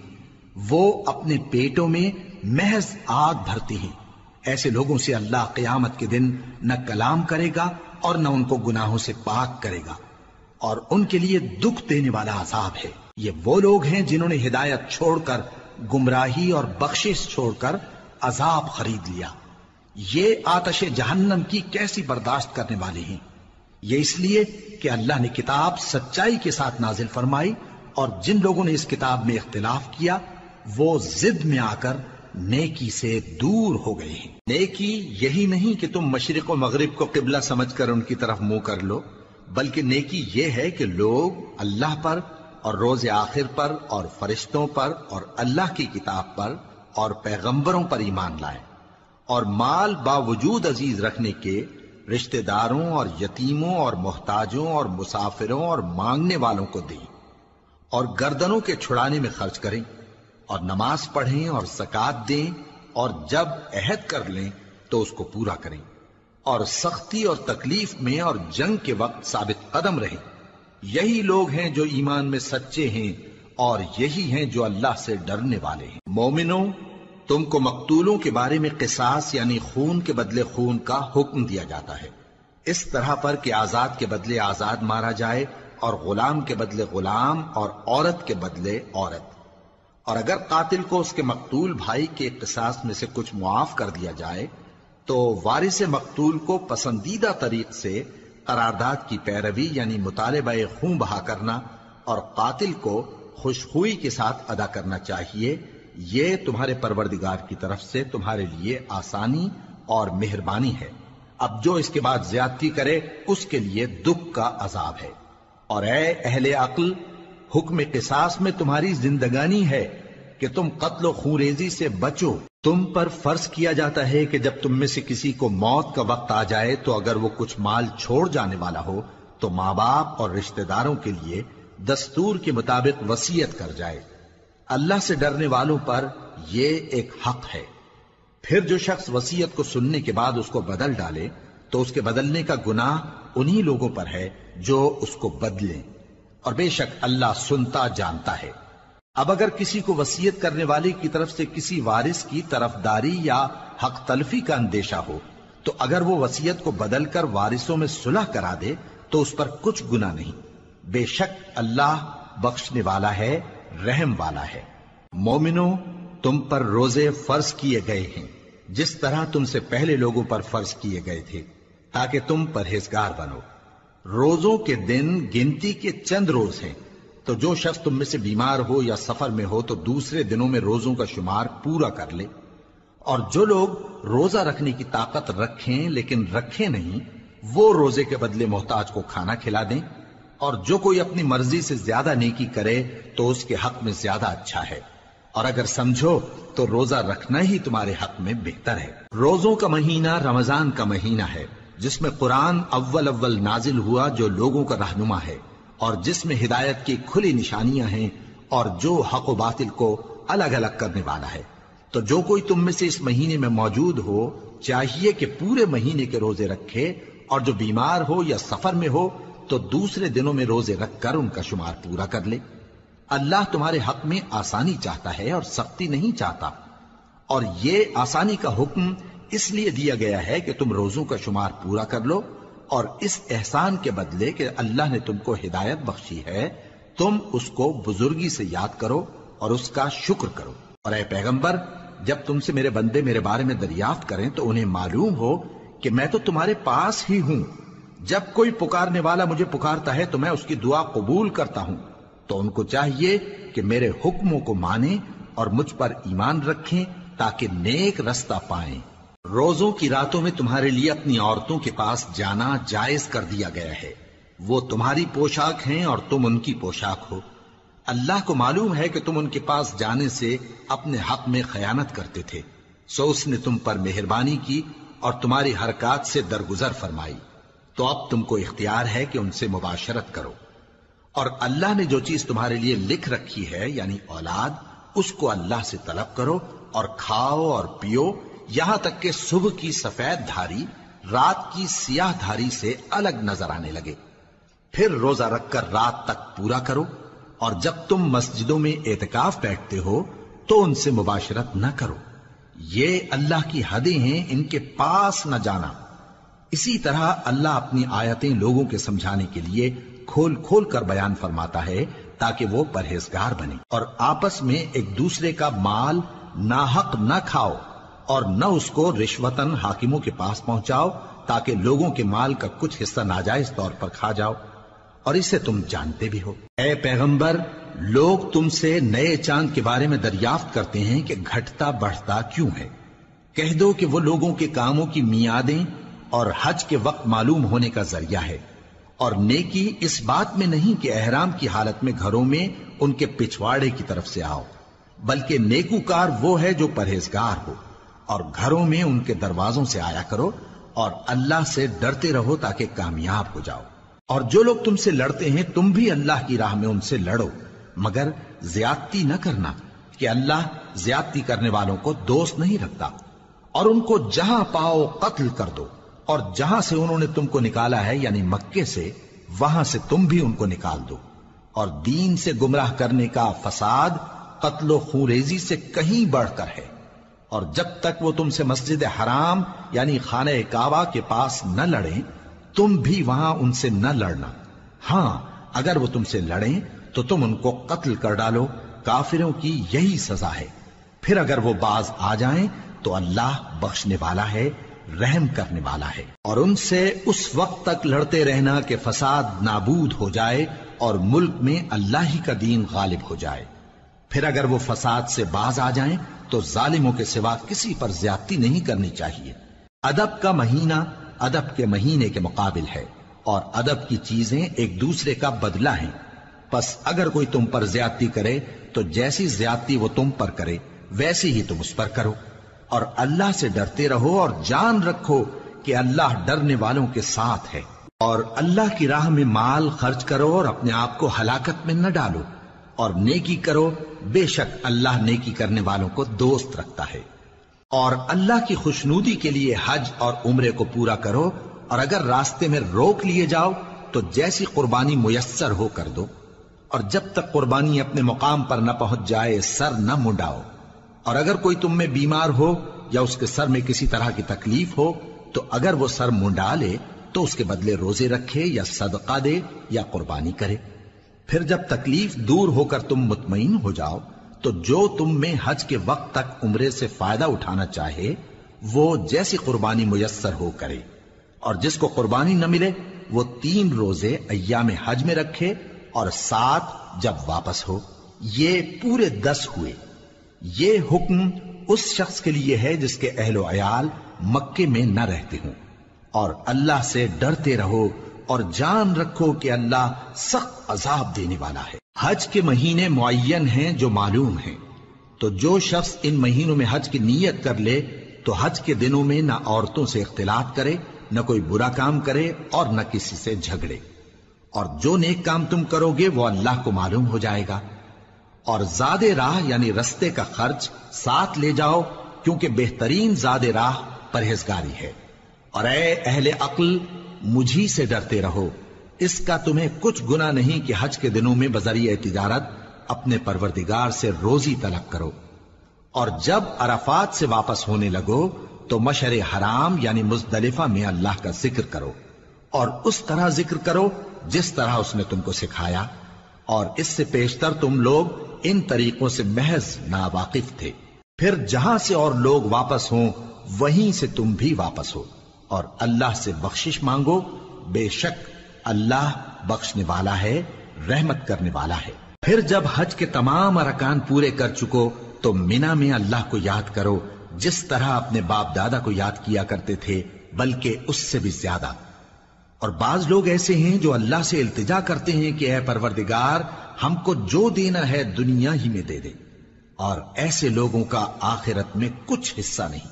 A: وہ اپنے پیٹوں میں محض آگ بھرتے ہیں۔ ایسے لوگوں سے اللہ قیامت کے دن نہ کلام کرے گا اور نہ ان کو گناہوں سے پاک کرے گا، اور ان کے لیے دکھ دینے والا عذاب ہے۔ یہ وہ لوگ ہیں جنہوں نے ہدایت چھوڑ کر گمراہی اور بخشش چھوڑ کر عذاب خرید لیا۔ یہ آتش جہنم کی کیسی برداشت کرنے والے ہیں۔ یہ اس لیے کہ اللہ نے کتاب سچائی کے ساتھ نازل فرمائی، اور جن لوگوں نے اس کتاب میں اختلاف کیا وہ ضد میں آ کر نیکی سے دور ہو گئے ہیں۔ نیکی یہی نہیں کہ تم مشرق و مغرب کو قبلہ سمجھ کر ان کی طرف منہ کر لو، بلکہ نیکی یہ ہے کہ لوگ اللہ پر اور روز آخر پر اور فرشتوں پر اور اللہ کی کتاب پر اور پیغمبروں پر ایمان لائیں، اور مال باوجود عزیز رکھنے کے رشتہ داروں اور یتیموں اور محتاجوں اور مسافروں اور مانگنے والوں کو دیں، اور گردنوں کے چھڑانے میں خرچ کریں، اور نماز پڑھیں اور زکات دیں، اور جب عہد کر لیں تو اس کو پورا کریں، اور سختی اور تکلیف میں اور جنگ کے وقت ثابت قدم رہیں۔ یہی لوگ ہیں جو ایمان میں سچے ہیں، اور یہی ہیں جو اللہ سے ڈرنے والے ہیں۔ مومنوں، تم کو مقتولوں کے بارے میں قصاص یعنی خون کے بدلے خون کا حکم دیا جاتا ہے، اس طرح پر کہ آزاد کے بدلے آزاد مارا جائے، اور غلام کے بدلے غلام، اور عورت کے بدلے عورت۔ اور اگر قاتل کو اس کے مقتول بھائی کے قصاص میں سے کچھ معاف کر دیا جائے تو وارث مقتول کو پسندیدہ طریق سے قرارداد کی پیروی یعنی مطالبہ خون بہا کرنا اور قاتل کو خوشخوئی کے ساتھ ادا کرنا چاہیے۔ یہ تمہارے پروردگار کی طرف سے تمہارے لیے آسانی اور مہربانی ہے۔ اب جو اس کے بعد زیادتی کرے اس کے لیے دکھ کا عذاب ہے۔ اور اے اہل عقل، حکم قصاص میں تمہاری زندگانی ہے کہ تم قتل و خونریزی سے بچو۔ تم پر فرض کیا جاتا ہے کہ جب تم میں سے کسی کو موت کا وقت آ جائے تو اگر وہ کچھ مال چھوڑ جانے والا ہو تو ماں باپ اور رشتہ داروں کے لیے دستور کے مطابق وصیت کر جائے۔ اللہ سے ڈرنے والوں پر یہ ایک حق ہے۔ پھر جو شخص وصیت کو سننے کے بعد اس کو بدل ڈالے تو اس کے بدلنے کا گناہ انہی لوگوں پر ہے جو اس کو بدلیں، اور بے شک اللہ سنتا جانتا ہے۔ اب اگر کسی کو وصیت کرنے والے کی طرف سے کسی وارث کی طرفداری یا حق تلفی کا اندیشہ ہو تو اگر وہ وصیت کو بدل کر وارثوں میں صلح کرا دے تو اس پر کچھ گناہ نہیں، بے شک اللہ بخشنے والا ہے، رحم والا ہے۔ مومنوں، تم پر روزے فرض کیے گئے ہیں جس طرح تم سے پہلے لوگوں پر فرض کیے گئے تھے تاکہ تم پرہیزگار بنو۔ روزوں کے دن گنتی کے چند روز ہیں، تو جو شخص تم میں سے بیمار ہو یا سفر میں ہو تو دوسرے دنوں میں روزوں کا شمار پورا کر لے۔ اور جو لوگ روزہ رکھنے کی طاقت رکھیں لیکن رکھیں نہیں، وہ روزے کے بدلے محتاج کو کھانا کھلا دیں۔ اور جو کوئی اپنی مرضی سے زیادہ نیکی کرے تو اس کے حق میں زیادہ اچھا ہے، اور اگر سمجھو تو روزہ رکھنا ہی تمہارے حق میں بہتر ہے۔ روزوں کا مہینہ رمضان کا مہینہ ہے جس میں قرآن اول نازل ہوا، جو لوگوں کا رہنما ہے اور جس میں ہدایت کی کھلی نشانیاں ہیں اور جو حق و باطل کو الگ الگ کرنے والا ہے۔ تو جو کوئی تم میں سے اس مہینے میں موجود ہو چاہیے کہ پورے مہینے کے روزے رکھے، اور جو بیمار ہو یا سفر میں ہو تو دوسرے دنوں میں روزے رکھ کر ان کا شمار پورا کر لے۔ اللہ تمہارے حق میں آسانی چاہتا ہے اور سختی نہیں چاہتا، اور یہ آسانی کا حکم اس لیے دیا گیا ہے کہ تم روزوں کا شمار پورا کر لو، اور اس احسان کے بدلے کہ اللہ نے تم کو ہدایت بخشی ہے تم اس کو بزرگی سے یاد کرو اور اس کا شکر کرو۔ اور اے پیغمبر، جب تم سے میرے بندے میرے بارے میں دریافت کریں تو انہیں معلوم ہو کہ میں تو تمہارے پاس ہی ہوں۔ جب کوئی پکارنے والا مجھے پکارتا ہے تو میں اس کی دعا قبول کرتا ہوں، تو ان کو چاہیے کہ میرے حکموں کو مانیں اور مجھ پر ایمان رکھیں تاکہ نیک رستہ پائیں۔ روزوں کی راتوں میں تمہارے لیے اپنی عورتوں کے پاس جانا جائز کر دیا گیا ہے، وہ تمہاری پوشاک ہیں اور تم ان کی پوشاک ہو۔ اللہ کو معلوم ہے کہ تم ان کے پاس جانے سے اپنے حق میں خیانت کرتے تھے، سو اس نے تم پر مہربانی کی اور تمہاری حرکات سے درگزر فرمائی، تو اب تم کو اختیار ہے کہ ان سے مباشرت کرو۔ اور اللہ نے جو چیز تمہارے لیے لکھ رکھی ہے یعنی اولاد، اس کو اللہ سے طلب کرو اور کھاؤ اور پیو یہاں تک کہ صبح کی سفید دھاری رات کی سیاہ دھاری سے الگ نظر آنے لگے، پھر روزہ رکھ کر رات تک پورا کرو۔ اور جب تم مسجدوں میں اعتکاف بیٹھتے ہو تو ان سے مباشرت نہ کرو، یہ اللہ کی حدیں ہیں، ان کے پاس نہ جانا۔ اسی طرح اللہ اپنی آیتیں لوگوں کے سمجھانے کے لیے کھول کھول کر بیان فرماتا ہے تاکہ وہ پرہیزگار بنے۔ اور آپس میں ایک دوسرے کا مال ناحق نہ کھاؤ اور نہ اس کو رشوتاً حاکموں کے پاس پہنچاؤ تاکہ لوگوں کے مال کا کچھ حصہ ناجائز طور پر کھا جاؤ، اور اسے تم جانتے بھی ہو۔ اے پیغمبر، لوگ تم سے نئے چاند کے بارے میں دریافت کرتے ہیں کہ گھٹتا بڑھتا کیوں ہے۔ کہہ دو کہ وہ لوگوں کے کاموں کی میعادیں اور حج کے وقت معلوم ہونے کا ذریعہ ہے، اور نیکی اس بات میں نہیں کہ احرام کی حالت میں گھروں میں ان کے پچھواڑے کی طرف سے آؤ، بلکہ نیکوکار وہ ہے جو پرہیزگار ہو، اور گھروں میں ان کے دروازوں سے آیا کرو اور اللہ سے ڈرتے رہو تاکہ کامیاب ہو جاؤ۔ اور جو لوگ تم سے لڑتے ہیں تم بھی اللہ کی راہ میں ان سے لڑو، مگر زیادتی نہ کرنا کہ اللہ زیادتی کرنے والوں کو دوست نہیں رکھتا، اور ان کو جہاں پاؤ قتل کر دو، اور جہاں سے انہوں نے تم کو نکالا ہے یعنی مکے سے، وہاں سے تم بھی ان کو نکال دو۔ اور دین سے گمراہ کرنے کا فساد قتل و خونریزی سے کہیں بڑھ کر ہے، اور جب تک وہ تم سے مسجد حرام یعنی خانہ کعبہ کے پاس نہ لڑیں تم بھی وہاں ان سے نہ لڑنا۔ ہاں اگر وہ تم سے لڑیں تو تم ان کو قتل کر ڈالو، کافروں کی یہی سزا ہے۔ پھر اگر وہ باز آ جائیں تو اللہ بخشنے والا ہے، رحم کرنے والا ہے۔ اور ان سے اس وقت تک لڑتے رہنا کہ فساد نابود ہو جائے اور ملک میں اللہ ہی کا دین غالب ہو جائے۔ پھر اگر وہ فساد سے باز آ جائیں تو ظالموں کے سوا کسی پر زیادتی نہیں کرنی چاہیے۔ ادب کا مہینہ ادب کے مہینے کے مقابل ہے، اور ادب کی چیزیں ایک دوسرے کا بدلہ ہیں۔ پس اگر کوئی تم پر زیادتی کرے تو جیسی زیادتی وہ تم پر کرے ویسی ہی تم اس پر کرو، اور اللہ سے ڈرتے رہو اور جان رکھو کہ اللہ ڈرنے والوں کے ساتھ ہے۔ اور اللہ کی راہ میں مال خرچ کرو اور اپنے آپ کو ہلاکت میں نہ ڈالو، اور نیکی کرو، بے شک اللہ نیکی کرنے والوں کو دوست رکھتا ہے۔ اور اللہ کی خوشنودی کے لیے حج اور عمرے کو پورا کرو، اور اگر راستے میں روک لیے جاؤ تو جیسی قربانی میسر ہو کر دو، اور جب تک قربانی اپنے مقام پر نہ پہنچ جائے سر نہ منڈاؤ۔ اور اگر کوئی تم میں بیمار ہو یا اس کے سر میں کسی طرح کی تکلیف ہو تو اگر وہ سر منڈا لے تو اس کے بدلے روزے رکھے یا صدقہ دے یا قربانی کرے۔ پھر جب تکلیف دور ہو کر تم مطمئن ہو جاؤ تو جو تم میں حج کے وقت تک عمرے سے فائدہ اٹھانا چاہے وہ جیسی قربانی میسر ہو کرے، اور جس کو قربانی نہ ملے وہ 3 روزے ایام حج میں رکھے اور 7 جب واپس ہو، یہ پورے 10 ہوئے۔ یہ حکم اس شخص کے لیے ہے جس کے اہل و عیال مکے میں نہ رہتے ہوں۔ اور اللہ سے ڈرتے رہو اور جان رکھو کہ اللہ سخت عذاب دینے والا ہے۔ حج کے مہینے معین ہیں جو معلوم ہیں، تو جو شخص ان مہینوں میں حج کی نیت کر لے تو حج کے دنوں میں نہ عورتوں سے اختلاط کرے، نہ کوئی برا کام کرے اور نہ کسی سے جھگڑے۔ اور جو نیک کام تم کرو گے وہ اللہ کو معلوم ہو جائے گا۔ اور زاد راہ یعنی رستے کا خرچ ساتھ لے جاؤ، کیونکہ بہترین زاد راہ پرہیزگاری ہے۔ اور اے اہل عقل مجھی سے ڈرتے رہو، اس کا تمہیں کچھ گناہ نہیں کہ حج کے دنوں میں بذریعہ تجارت اپنے پروردگار سے روزی طلب کرو۔ اور جب عرفات سے واپس ہونے لگو تو مشعر حرام یعنی مزدلفہ میں اللہ کا ذکر کرو، اور اس طرح ذکر کرو جس طرح اس نے تم کو سکھایا، اور اس سے پیشتر تم لوگ ان طریقوں سے محض ناواقف تھے۔ پھر جہاں سے اور لوگ واپس ہوں وہیں سے تم بھی واپس ہو، اور اللہ سے بخشش مانگو، بے شک اللہ بخشنے والا ہے، رحمت کرنے والا ہے۔ پھر جب حج کے تمام ارکان پورے کر چکو تو مینا میں اللہ کو یاد کرو جس طرح اپنے باپ دادا کو یاد کیا کرتے تھے، بلکہ اس سے بھی زیادہ۔ اور بعض لوگ ایسے ہیں جو اللہ سے التجا کرتے ہیں کہ اے پروردگار ہم کو جو دینا ہے دنیا ہی میں دے دے، اور ایسے لوگوں کا آخرت میں کچھ حصہ نہیں۔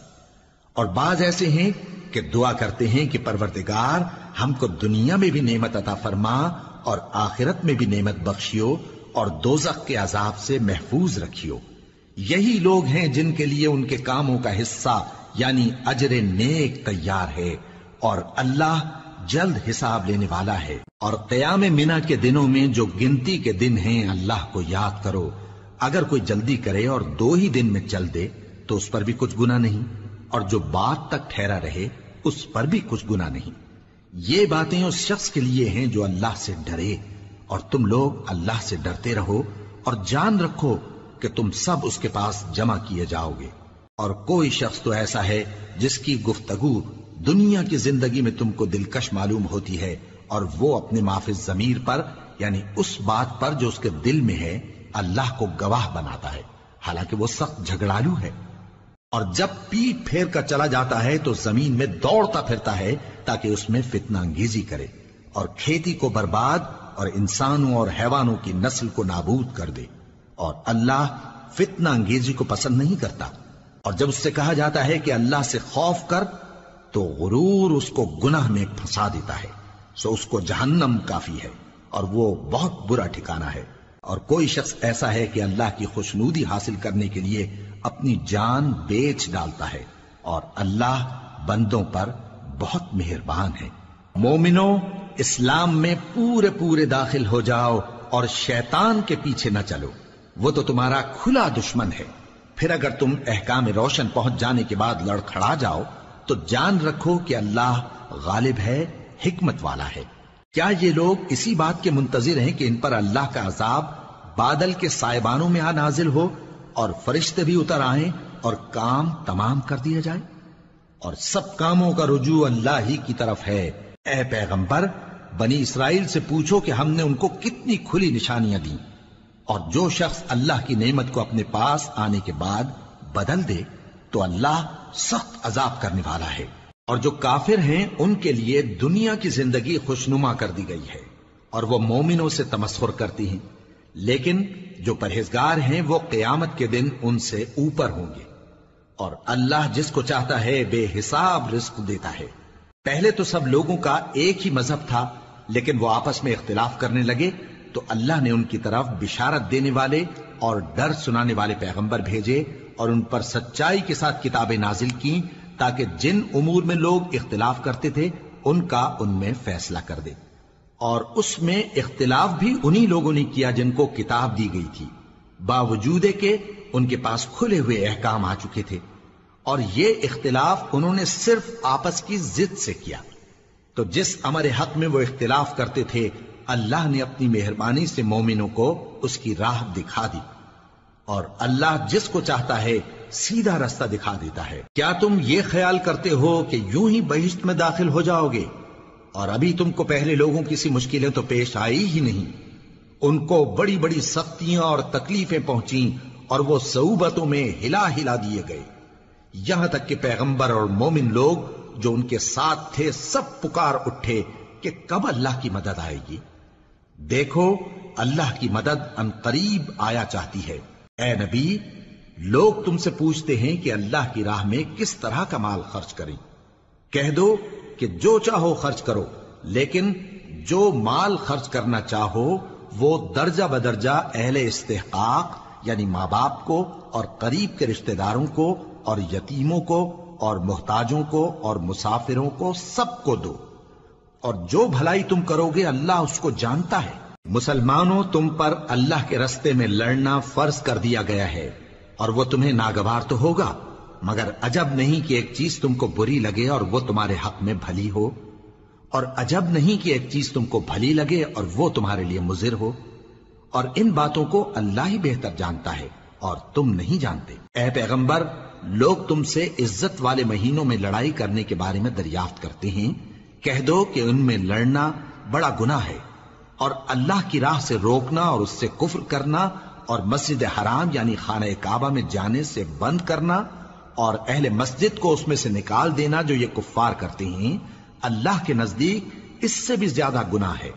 A: اور بعض ایسے ہیں کہ دعا کرتے ہیں کہ پروردگار ہم کو دنیا میں بھی نعمت عطا فرما اور آخرت میں بھی نعمت بخشیو اور دوزخ کے عذاب سے محفوظ رکھیو۔ یہی لوگ ہیں جن کے لیے ان کے کاموں کا حصہ یعنی اجر نیک تیار ہے، اور اللہ جلد حساب لینے والا ہے۔ اور قیام منا کے دنوں میں جو گنتی کے دن ہیں اللہ کو یاد کرو۔ اگر کوئی جلدی کرے اور 2 ہی دن میں چل دے تو اس پر بھی کچھ گناہ نہیں، اور جو بات تک ٹھہرا رہے اس پر بھی کچھ گناہ نہیں۔ یہ باتیں اس شخص کے لیے ہیں جو اللہ سے ڈرے، اور تم لوگ اللہ سے ڈرتے رہو اور جان رکھو کہ تم سب اس کے پاس جمع کیے جاؤ گے۔ اور کوئی شخص تو ایسا ہے جس کی گفتگو دنیا کی زندگی میں تم کو دلکش معلوم ہوتی ہے، اور وہ اپنے معافی ضمیر پر یعنی اس بات پر جو اس کے دل میں ہے اللہ کو گواہ بناتا ہے، حالانکہ وہ سخت جھگڑالو ہے۔ اور جب پیٹ پھیر کر چلا جاتا ہے تو زمین میں دوڑتا پھرتا ہے تاکہ اس میں فتنہ انگیزی کرے اور کھیتی کو برباد اور انسانوں اور حیوانوں کی نسل کو نابود کر دے، اور اللہ فتنہ انگیزی کو پسند نہیں کرتا۔ اور جب اس سے کہا جاتا ہے کہ اللہ سے خوف کر تو غرور اس کو گناہ میں پھنسا دیتا ہے، سو اس کو جہنم کافی ہے اور وہ بہت برا ٹھکانہ ہے۔ اور کوئی شخص ایسا ہے کہ اللہ کی خوشنودی حاصل کرنے کے لیے اپنی جان بیچ ڈالتا ہے، اور اللہ بندوں پر بہت مہربان ہے۔ مومنوں، اسلام میں پورے پورے داخل ہو جاؤ اور شیطان کے پیچھے نہ چلو، وہ تو تمہارا کھلا دشمن ہے۔ پھر اگر تم احکام روشن پہنچ جانے کے بعد لڑکھڑا جاؤ تو جان رکھو کہ اللہ غالب ہے، حکمت والا ہے۔ کیا یہ لوگ اسی بات کے منتظر ہیں کہ ان پر اللہ کا عذاب بادل کے سائبانوں میں آ نازل ہو اور فرشتے بھی اتر آئیں اور کام تمام کر دیا جائے؟ اور سب کاموں کا رجوع اللہ ہی کی طرف ہے۔ اے پیغمبر، بنی اسرائیل سے پوچھو کہ ہم نے ان کو کتنی کھلی نشانیاں دیں، اور جو شخص اللہ کی نعمت کو اپنے پاس آنے کے بعد بدل دے تو اللہ سخت عذاب کرنے والا ہے۔ اور جو کافر ہیں ان کے لیے دنیا کی زندگی خوشنما کر دی گئی ہے، اور وہ مومنوں سے تمسخر کرتی ہیں، لیکن جو پرہیزگار ہیں وہ قیامت کے دن ان سے اوپر ہوں گے۔ اور اللہ جس کو چاہتا ہے بے حساب رزق دیتا ہے۔ پہلے تو سب لوگوں کا ایک ہی مذہب تھا، لیکن وہ آپس میں اختلاف کرنے لگے تو اللہ نے ان کی طرف بشارت دینے والے اور ڈر سنانے والے پیغمبر بھیجے، اور ان پر سچائی کے ساتھ کتابیں نازل کی، تاکہ جن امور میں لوگ اختلاف کرتے تھے ان کا ان میں فیصلہ کر دے۔ اور اس میں اختلاف بھی انہی لوگوں نے کیا جن کو کتاب دی گئی تھی، باوجود کہ ان کے پاس کھلے ہوئے احکام آ چکے تھے، اور یہ اختلاف انہوں نے صرف آپس کی ضد سے کیا۔ تو جس امر حق میں وہ اختلاف کرتے تھے اللہ نے اپنی مہربانی سے مومنوں کو اس کی راہ دکھا دی، اور اللہ جس کو چاہتا ہے سیدھا رستہ دکھا دیتا ہے۔ کیا تم یہ خیال کرتے ہو کہ یوں ہی بہشت میں داخل ہو جاؤ گے، اور ابھی تم کو پہلے لوگوں کی سی مشکلیں تو پیش آئی ہی نہیں؟ ان کو بڑی بڑی سختیاں اور تکلیفیں پہنچیں، اور وہ صعوبتوں میں ہلا ہلا دیے گئے، یہاں تک کہ پیغمبر اور مومن لوگ جو ان کے ساتھ تھے سب پکار اٹھے کہ کب اللہ کی مدد آئے گی۔ دیکھو اللہ کی مدد ان قریب آیا چاہتی ہے۔ اے نبی، لوگ تم سے پوچھتے ہیں کہ اللہ کی راہ میں کس طرح کا مال خرچ کریں۔ کہہ دو کہ جو چاہو خرچ کرو، لیکن جو مال خرچ کرنا چاہو وہ درجہ بدرجہ اہل استحقاق یعنی ماں باپ کو اور قریب کے رشتہ داروں کو اور یتیموں کو اور محتاجوں کو اور مسافروں کو سب کو دو، اور جو بھلائی تم کرو گے اللہ اس کو جانتا ہے۔ مسلمانوں، تم پر اللہ کے رستے میں لڑنا فرض کر دیا گیا ہے، اور وہ تمہیں ناگوار تو ہوگا، مگر عجب نہیں کہ ایک چیز تم کو بری لگے اور وہ تمہارے حق میں بھلی ہو، اور عجب نہیں کہ ایک چیز تم کو بھلی لگے اور وہ تمہارے لیے مضر ہو، اور ان باتوں کو اللہ ہی بہتر جانتا ہے اور تم نہیں جانتے۔ اے پیغمبر، لوگ تم سے عزت والے مہینوں میں لڑائی کرنے کے بارے میں دریافت کرتے ہیں، کہہ دو کہ ان میں لڑنا بڑا گناہ ہے، اور اللہ کی راہ سے روکنا اور اس سے کفر کرنا اور مسجد حرام یعنی خانہ کعبہ میں جانے سے بند کرنا اور اہل مسجد کو اس میں سے نکال دینا جو یہ کفار کرتے ہیں، اللہ کے نزدیک اس سے بھی زیادہ گناہ ہے،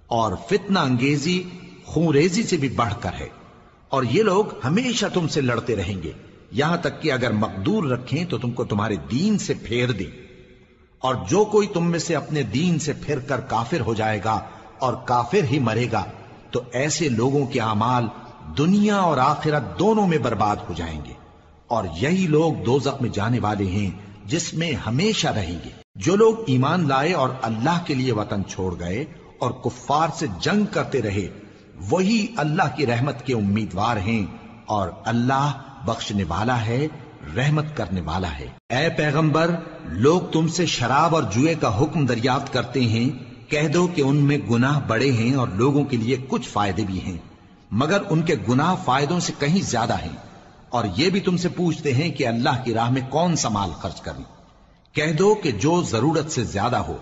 A: اور فتنہ انگیزی خونریزی سے بھی بڑھ کر ہے۔ اور یہ لوگ ہمیشہ تم سے لڑتے رہیں گے، یہاں تک کہ اگر مقدور رکھیں تو تم کو تمہارے دین سے پھیر دیں، اور جو کوئی تم میں سے اپنے دین سے پھر کر کافر ہو جائے گا اور کافر ہی مرے گا تو ایسے لوگوں کے اعمال دنیا اور آخرت دونوں میں برباد ہو جائیں گے، اور یہی لوگ دوزخ میں جانے والے ہیں جس میں ہمیشہ رہیں گے۔ جو لوگ ایمان لائے اور اللہ کے لیے وطن چھوڑ گئے اور کفار سے جنگ کرتے رہے وہی اللہ کی رحمت کے امیدوار ہیں، اور اللہ بخشنے والا ہے، رحمت کرنے والا ہے۔ اے پیغمبر، لوگ تم سے شراب اور جوئے کا حکم دریافت کرتے ہیں، کہہ دو کہ ان میں گناہ بڑے ہیں اور لوگوں کے لیے کچھ فائدے بھی ہیں، مگر ان کے گناہ فائدوں سے کہیں زیادہ ہیں۔ اور یہ بھی تم سے پوچھتے ہیں کہ اللہ کی راہ میں کون سا مال خرچ کریں، کہہ دو کہ جو ضرورت سے زیادہ ہو۔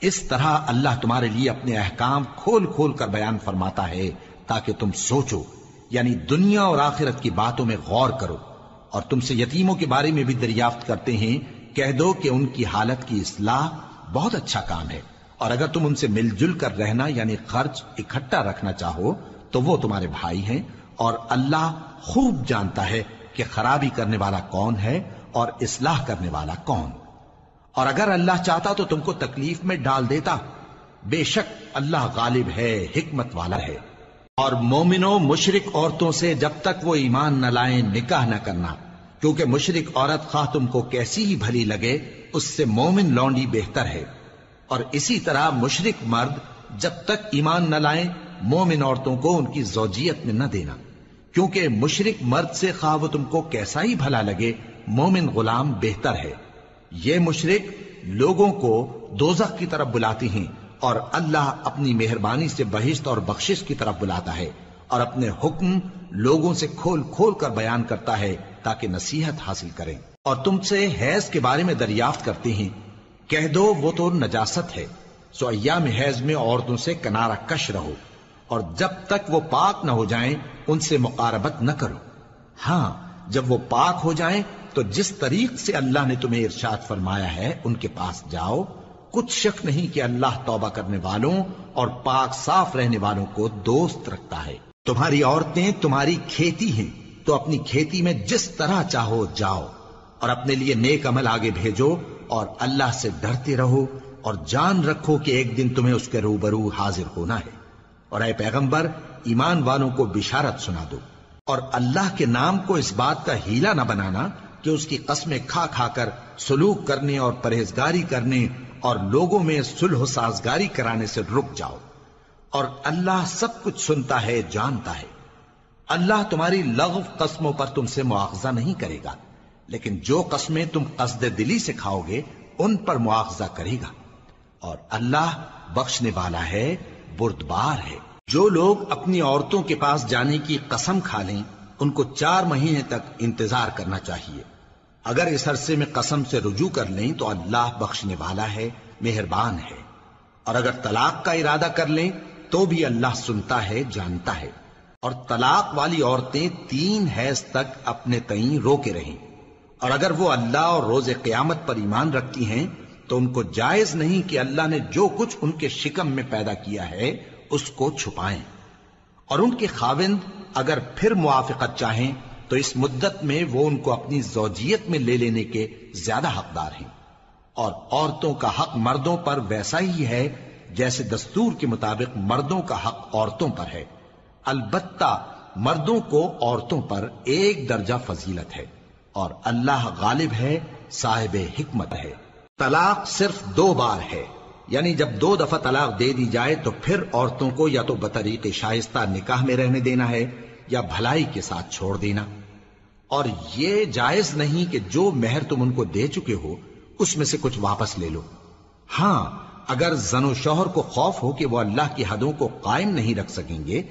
A: اس طرح اللہ تمہارے لیے اپنے احکام کھول کھول کر بیان فرماتا ہے تاکہ تم سوچو، یعنی دنیا اور آخرت کی باتوں میں غور کرو۔ اور تم سے یتیموں کے بارے میں بھی دریافت کرتے ہیں، کہہ دو کہ ان کی حالت کی اصلاح بہت اچھا کام ہے، اور اگر تم ان سے مل جل کر رہنا یعنی خرچ اکٹھا رکھنا چاہو تو وہ تمہارے بھائی ہیں، اور اللہ خوب جانتا ہے کہ خرابی کرنے والا کون ہے اور اصلاح کرنے والا کون۔ اور اگر اللہ چاہتا تو تم کو تکلیف میں ڈال دیتا، بے شک اللہ غالب ہے، حکمت والا ہے۔ اور مومنوں مشرک عورتوں سے جب تک وہ ایمان نہ لائیں نکاح نہ کرنا، کیونکہ مشرک عورت خواہ تم کو کیسی ہی بھلی لگے اس سے مومن لونڈی بہتر ہے، اور اسی طرح مشرک مرد جب تک ایمان نہ لائیں مومن عورتوں کو ان کی زوجیت میں نہ دینا، کیونکہ مشرک مرد سے خواہ وہ تم کو کیسا ہی بھلا لگے مومن غلام بہتر ہے۔ یہ مشرک لوگوں کو دوزخ کی طرف بلاتی ہیں، اور اللہ اپنی مہربانی سے بہشت اور بخشش کی طرف بلاتا ہے، اور اپنے حکم لوگوں سے کھول کھول کر بیان کرتا ہے تاکہ نصیحت حاصل کریں۔ اور تم سے حیض کے بارے میں دریافت کرتے ہیں، کہہ دو وہ تو نجاست ہے، سو ایام حیض میں عورتوں سے کنارہ کش رہو، اور جب تک وہ پاک نہ ہو جائیں ان سے مقاربت نہ کرو۔ ہاں جب وہ پاک ہو جائیں تو جس طریق سے اللہ نے تمہیں ارشاد فرمایا ہے ان کے پاس جاؤ، کچھ شک نہیں کہ اللہ توبہ کرنے والوں اور پاک صاف رہنے والوں کو دوست رکھتا ہے۔ تمہاری عورتیں تمہاری کھیتی ہیں، تو اپنی کھیتی میں جس طرح چاہو جاؤ، اور اپنے لیے نیک عمل آگے بھیجو، اور اللہ سے ڈرتے رہو، اور جان رکھو کہ ایک دن تمہیں اس کے روبرو حاضر ہونا ہے۔ اور اے پیغمبر ایمان والوں کو بشارت سنا دو، اور اللہ کے نام کو اس بات کا ہیلا نہ بنانا کہ اس کی قسمیں کھا کھا کر سلوک کرنے اور پرہیزگاری کرنے اور لوگوں میں صلح و سازگاری کرانے سے رک جاؤ، اور اللہ سب کچھ سنتا ہے جانتا ہے۔ اللہ تمہاری لغو قسموں پر تم سے مواخذہ نہیں کرے گا، لیکن جو قسمیں تم قصد دلی سے کھاؤ گے ان پر مواخذہ کرے گا، اور اللہ بخشنے والا ہے بردبار ہے۔ جو لوگ اپنی عورتوں کے پاس جانے کی قسم کھا لیں ان کو 4 مہینے تک انتظار کرنا چاہیے۔ اگر اس عرصے میں قسم سے رجوع کر لیں تو اللہ بخشنے والا ہے، مہربان ہے، اور اگر طلاق کا ارادہ کر لیں تو بھی اللہ سنتا ہے جانتا ہے۔ اور طلاق والی عورتیں 3 حیض تک اپنے تئیں روکے رہیں، اور اگر وہ اللہ اور روز قیامت پر ایمان رکھتی ہیں تو ان کو جائز نہیں کہ اللہ نے جو کچھ ان کے شکم میں پیدا کیا ہے اس کو چھپائیں، اور ان کے خاوند اگر پھر موافقت چاہیں تو اس مدت میں وہ ان کو اپنی زوجیت میں لے لینے کے زیادہ حقدار ہیں، اور عورتوں کا حق مردوں پر ویسا ہی ہے جیسے دستور کے مطابق مردوں کا حق عورتوں پر ہے، البتہ مردوں کو عورتوں پر 1 درجہ فضیلت ہے، اور اللہ غالب ہے صاحب حکمت ہے۔ طلاق صرف 2 بار ہے، یعنی جب 2 دفعہ طلاق دے دی جائے تو پھر عورتوں کو یا تو بطریق شائستہ نکاح میں رہنے دینا ہے یا بھلائی کے ساتھ چھوڑ دینا، اور یہ جائز نہیں کہ جو مہر تم ان کو دے چکے ہو اس میں سے کچھ واپس لے لو۔ ہاں اگر زن و شوہر کو خوف ہو کہ وہ اللہ کی حدوں کو قائم نہیں رکھ سکیں گے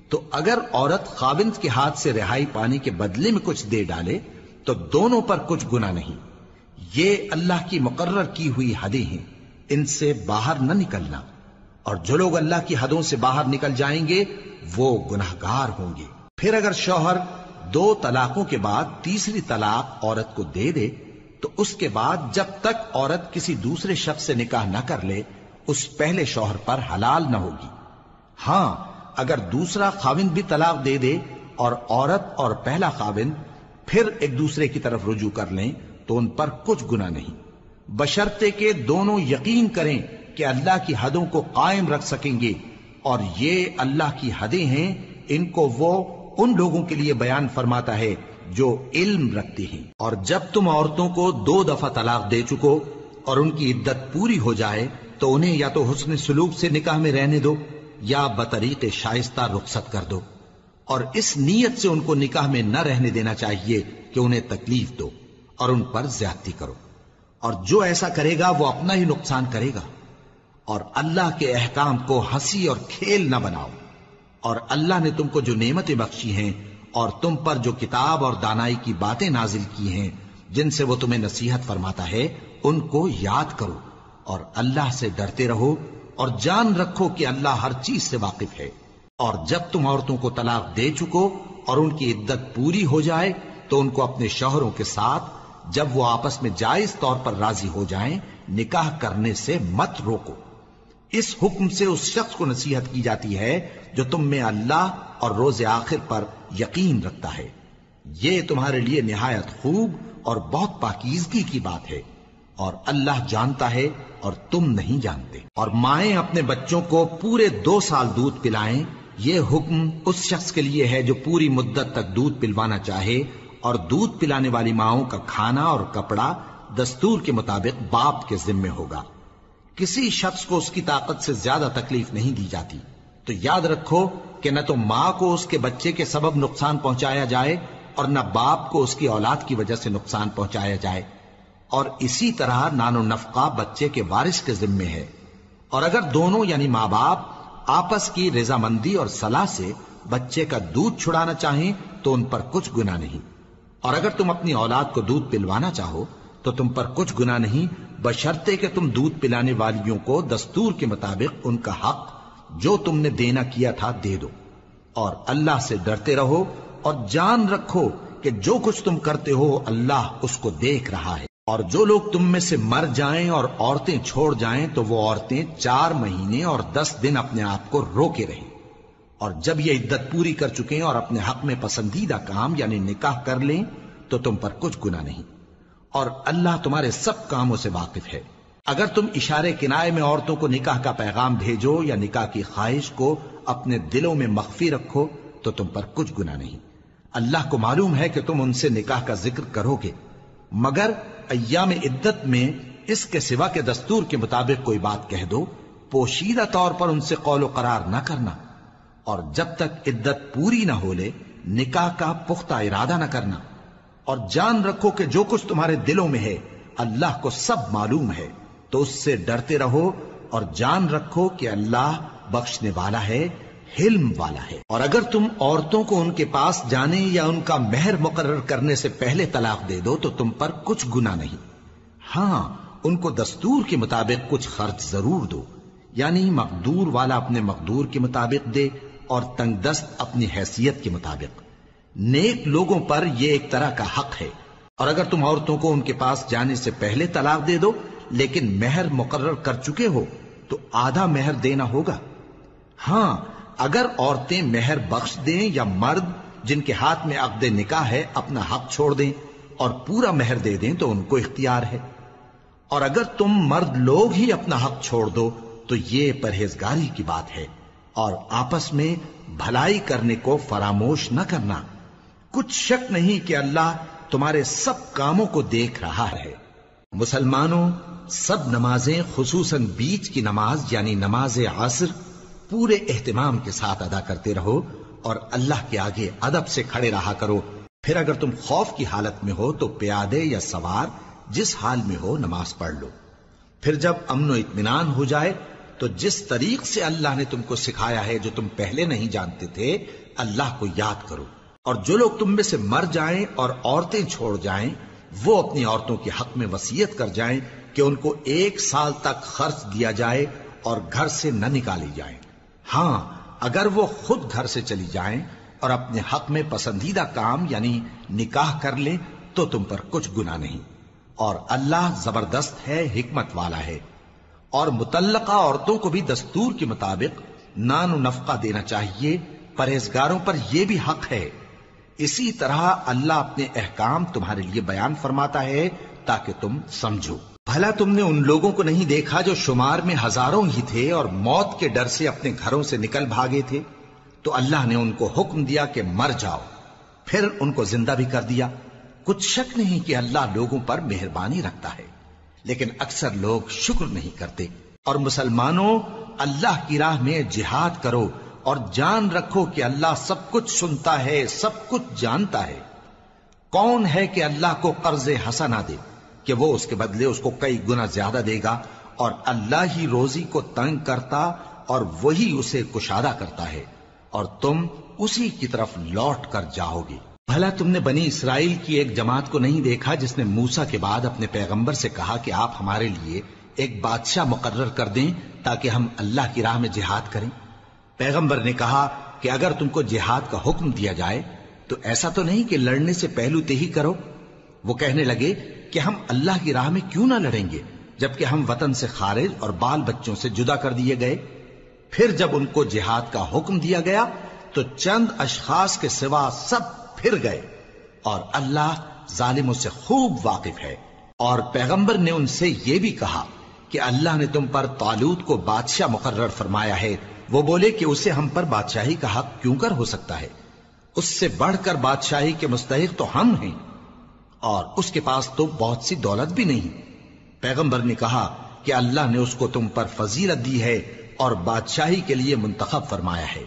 A: تو اگر عورت خاوند کے ہاتھ سے رہائی پانے کے بدلے میں کچھ دے ڈالے تو دونوں پر کچھ گناہ نہیں۔ یہ اللہ کی مقرر کی ہوئی حدیں ہیں، ان سے باہر نہ نکلنا، اور جو لوگ اللہ کی حدوں سے باہر نکل جائیں گے وہ گناہگار ہوں گے۔ پھر اگر شوہر 2 طلاقوں کے بعد تیسری طلاق عورت کو دے دے تو اس کے بعد جب تک عورت کسی دوسرے شخص سے نکاح نہ کر لے اس پہلے شوہر پر حلال نہ ہوگی۔ ہاں اگر دوسرا خاوند بھی طلاق دے دے اور عورت اور پہلا خاوند پھر ایک دوسرے کی طرف رجوع کر لیں تو ان پر کچھ گناہ نہیں، بشرطے کہ دونوں یقین کریں کہ اللہ کی حدوں کو قائم رکھ سکیں گے، اور یہ اللہ کی حدیں ہیں، ان کو وہ ان لوگوں کے لیے بیان فرماتا ہے جو علم رکھتے ہیں۔ اور جب تم عورتوں کو 2 دفعہ طلاق دے چکو اور ان کی عدت پوری ہو جائے تو انہیں یا تو حسن سلوک سے نکاح میں رہنے دو یا بطریق شائستہ رخصت کر دو، اور اس نیت سے ان کو نکاح میں نہ رہنے دینا چاہیے کہ انہیں تکلیف دو اور ان پر زیادتی کرو، اور جو ایسا کرے گا وہ اپنا ہی نقصان کرے گا۔ اور اللہ کے احکام کو ہنسی اور کھیل نہ بناؤ، اور اللہ نے تم کو جو نعمتیں بخشی ہیں اور تم پر جو کتاب اور دانائی کی باتیں نازل کی ہیں جن سے وہ تمہیں نصیحت فرماتا ہے ان کو یاد کرو، اور اللہ سے ڈرتے رہو، اور جان رکھو کہ اللہ ہر چیز سے واقف ہے۔ اور جب تم عورتوں کو طلاق دے چکو اور ان کی عدت پوری ہو جائے تو ان کو اپنے شوہروں کے ساتھ جب وہ آپس میں جائز طور پر راضی ہو جائیں نکاح کرنے سے مت روکو۔ اس حکم سے اس شخص کو نصیحت کی جاتی ہے جو تم میں اللہ اور روز آخر پر یقین رکھتا ہے، یہ تمہارے لیے نہایت خوب اور بہت پاکیزگی کی بات ہے، اور اللہ جانتا ہے اور تم نہیں جانتے۔ اور مائیں اپنے بچوں کو پورے 2 سال دودھ پلائیں یہ حکم اس شخص کے لیے ہے جو پوری مدت تک دودھ پلوانا چاہے، اور دودھ پلانے والی ماؤں کا کھانا اور کپڑا دستور کے مطابق باپ کے ذمے ہوگا۔ کسی شخص کو اس کی طاقت سے زیادہ تکلیف نہیں دی جاتی، تو یاد رکھو کہ نہ تو ماں کو اس کے بچے کے سبب نقصان پہنچایا جائے اور نہ باپ کو اس کی اولاد کی وجہ سے نقصان پہنچایا جائے، اور اسی طرح نان و نفقہ بچے کے وارث کے ذمے ہے۔ اور اگر دونوں یعنی ماں باپ آپس کی رضامندی اور صلاح سے بچے کا دودھ چھڑانا چاہیں تو ان پر کچھ گناہ نہیں، اور اگر تم اپنی اولاد کو دودھ پلوانا چاہو تو تم پر کچھ گناہ نہیں، بشرطے کہ تم دودھ پلانے والیوں کو دستور کے مطابق ان کا حق جو تم نے دینا کیا تھا دے دو، اور اللہ سے ڈرتے رہو اور جان رکھو کہ جو کچھ تم کرتے ہو اللہ اس کو دیکھ رہا ہے۔ اور جو لوگ تم میں سے مر جائیں اور عورتیں چھوڑ جائیں تو وہ عورتیں 4 مہینے اور 10 دن اپنے آپ کو روکے رہیں، اور جب یہ عدت پوری کر چکیں اور اپنے حق میں پسندیدہ کام یعنی نکاح کر لیں تو تم پر کچھ گناہ نہیں، اور اللہ تمہارے سب کاموں سے واقف ہے۔ اگر تم اشارے کنائے میں عورتوں کو نکاح کا پیغام بھیجو یا نکاح کی خواہش کو اپنے دلوں میں مخفی رکھو تو تم پر کچھ گناہ نہیں۔ اللہ کو معلوم ہے کہ تم ان سے نکاح کا ذکر کرو گے، مگر ایام عدت میں اس کے سوا کے دستور کے مطابق کوئی بات کہہ دو، پوشیدہ طور پر ان سے قول و قرار نہ کرنا، اور جب تک عدت پوری نہ ہو لے نکاح کا پختہ ارادہ نہ کرنا، اور جان رکھو کہ جو کچھ تمہارے دلوں میں ہے اللہ کو سب معلوم ہے، تو اس سے ڈرتے رہو اور جان رکھو کہ اللہ بخشنے والا ہے، حلم والا ہے۔ اور اگر تم عورتوں کو ان کے پاس جانے یا ان کا مہر مقرر کرنے سے پہلے طلاق دے دو تو تم پر کچھ گناہ نہیں، ہاں ان کو دستور کے مطابق کچھ خرچ ضرور دو، یعنی مقدور والا اپنے مقدور کے مطابق دے اور تنگ دست اپنی حیثیت کے مطابق۔ نیک لوگوں پر یہ ایک طرح کا حق ہے۔ اور اگر تم عورتوں کو ان کے پاس جانے سے پہلے طلاق دے دو لیکن مہر مقرر کر چکے ہو تو آدھا مہر دینا ہوگا۔ ہاں اگر عورتیں مہر بخش دیں یا مرد جن کے ہاتھ میں عقد نکاح ہے اپنا حق چھوڑ دیں اور پورا مہر دے دیں تو ان کو اختیار ہے۔ اور اگر تم مرد لوگ ہی اپنا حق چھوڑ دو تو یہ پرہیزگاری کی بات ہے، اور آپس میں بھلائی کرنے کو فراموش نہ کرنا۔ کچھ شک نہیں کہ اللہ تمہارے سب کاموں کو دیکھ رہا ہے۔ مسلمانوں، سب نمازیں خصوصاً بیچ کی نماز یعنی نماز عصر پورے اہتمام کے ساتھ ادا کرتے رہو اور اللہ کے آگے ادب سے کھڑے رہا کرو۔ پھر اگر تم خوف کی حالت میں ہو تو پیادے یا سوار جس حال میں ہو نماز پڑھ لو۔ پھر جب امن و اطمینان ہو جائے تو جس طریق سے اللہ نے تم کو سکھایا ہے جو تم پہلے نہیں جانتے تھے اللہ کو یاد کرو۔ اور جو لوگ تم میں سے مر جائیں اور عورتیں چھوڑ جائیں وہ اپنی عورتوں کے حق میں وصیت کر جائیں کہ ان کو 1 سال تک خرچ دیا جائے اور گھر سے نہ نکالی جائیں۔ ہاں اگر وہ خود گھر سے چلی جائیں اور اپنے حق میں پسندیدہ کام یعنی نکاح کر لیں تو تم پر کچھ گناہ نہیں، اور اللہ زبردست ہے، حکمت والا ہے۔ اور مطلقہ عورتوں کو بھی دستور کے مطابق نان و نفقہ دینا چاہیے، پرہیزگاروں پر یہ بھی حق ہے۔ اسی طرح اللہ اپنے احکام تمہارے لیے بیان فرماتا ہے تاکہ تم سمجھو۔ بھلا تم نے ان لوگوں کو نہیں دیکھا جو شمار میں ہزاروں ہی تھے اور موت کے ڈر سے اپنے گھروں سے نکل بھاگے تھے، تو اللہ نے ان کو حکم دیا کہ مر جاؤ، پھر ان کو زندہ بھی کر دیا۔ کچھ شک نہیں کہ اللہ لوگوں پر مہربانی رکھتا ہے، لیکن اکثر لوگ شکر نہیں کرتے۔ اور مسلمانوں، اللہ کی راہ میں جہاد کرو اور جان رکھو کہ اللہ سب کچھ سنتا ہے، سب کچھ جانتا ہے۔ کون ہے کہ اللہ کو قرض حسنہ دے کہ وہ اس کے بدلے اس کو کئی گنا زیادہ دے گا، اور اللہ ہی روزی کو تنگ کرتا اور وہی اسے کشادہ کرتا ہے، اور تم اسی کی طرف لوٹ کر جاؤ گے۔ بھلا تم نے بنی اسرائیل کی ایک جماعت کو نہیں دیکھا جس نے موسیٰ کے بعد اپنے پیغمبر سے کہا کہ آپ ہمارے لیے ایک بادشاہ مقرر کر دیں تاکہ ہم اللہ کی راہ میں جہاد کریں؟ پیغمبر نے کہا کہ اگر تم کو جہاد کا حکم دیا جائے تو ایسا تو نہیں کہ لڑنے سے پہلو تہی کرو۔ وہ کہنے لگے کہ ہم اللہ کی راہ میں کیوں نہ لڑیں گے جبکہ ہم وطن سے خارج اور بال بچوں سے جدا کر دیے گئے۔ پھر جب ان کو جہاد کا حکم دیا گیا تو چند اشخاص کے سوا سب پھر گئے، اور اللہ ظالموں سے خوب واقف ہے۔ اور پیغمبر نے ان سے یہ بھی کہا کہ اللہ نے تم پر طالوت کو بادشاہ مقرر فرمایا ہے وہ بولے کہ اسے ہم پر بادشاہی کا حق کیوں کر ہو سکتا ہے؟ اس سے بڑھ کر بادشاہی کے مستحق تو ہم ہیں، اور اس کے پاس تو بہت سی دولت بھی نہیں۔ پیغمبر نے کہا کہ اللہ نے اس کو تم پر فضیلت دی ہے اور بادشاہی کے لیے منتخب فرمایا ہے۔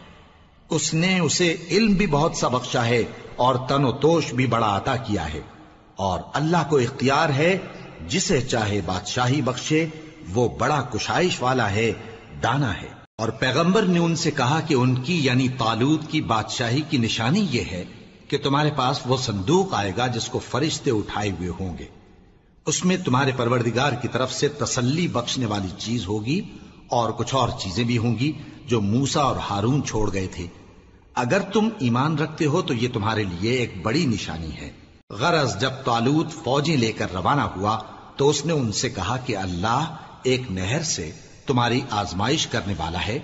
A: اس نے اسے علم بھی بہت سا بخشا ہے اور تن و توش بھی بڑا عطا کیا ہے، اور اللہ کو اختیار ہے جسے چاہے بادشاہی بخشے، وہ بڑا کشائش والا ہے، دانا ہے۔ اور پیغمبر نے ان سے کہا کہ ان کی یعنی طالوت کی بادشاہی کی نشانی یہ ہے کہ تمہارے پاس وہ صندوق آئے گا جس کو فرشتے اٹھائے ہوئے ہوں گے، اس میں تمہارے پروردگار کی طرف سے تسلی بخشنے والی چیز ہوگی اور کچھ اور چیزیں بھی ہوں گی جو موسیٰ اور ہارون چھوڑ گئے تھے۔ اگر تم ایمان رکھتے ہو تو یہ تمہارے لیے ایک بڑی نشانی ہے۔ غرض جب طالوت فوجیں لے کر روانہ ہوا تو اس نے ان سے کہا کہ اللہ ایک نہر سے تمہاری آزمائش کرنے والا ہے،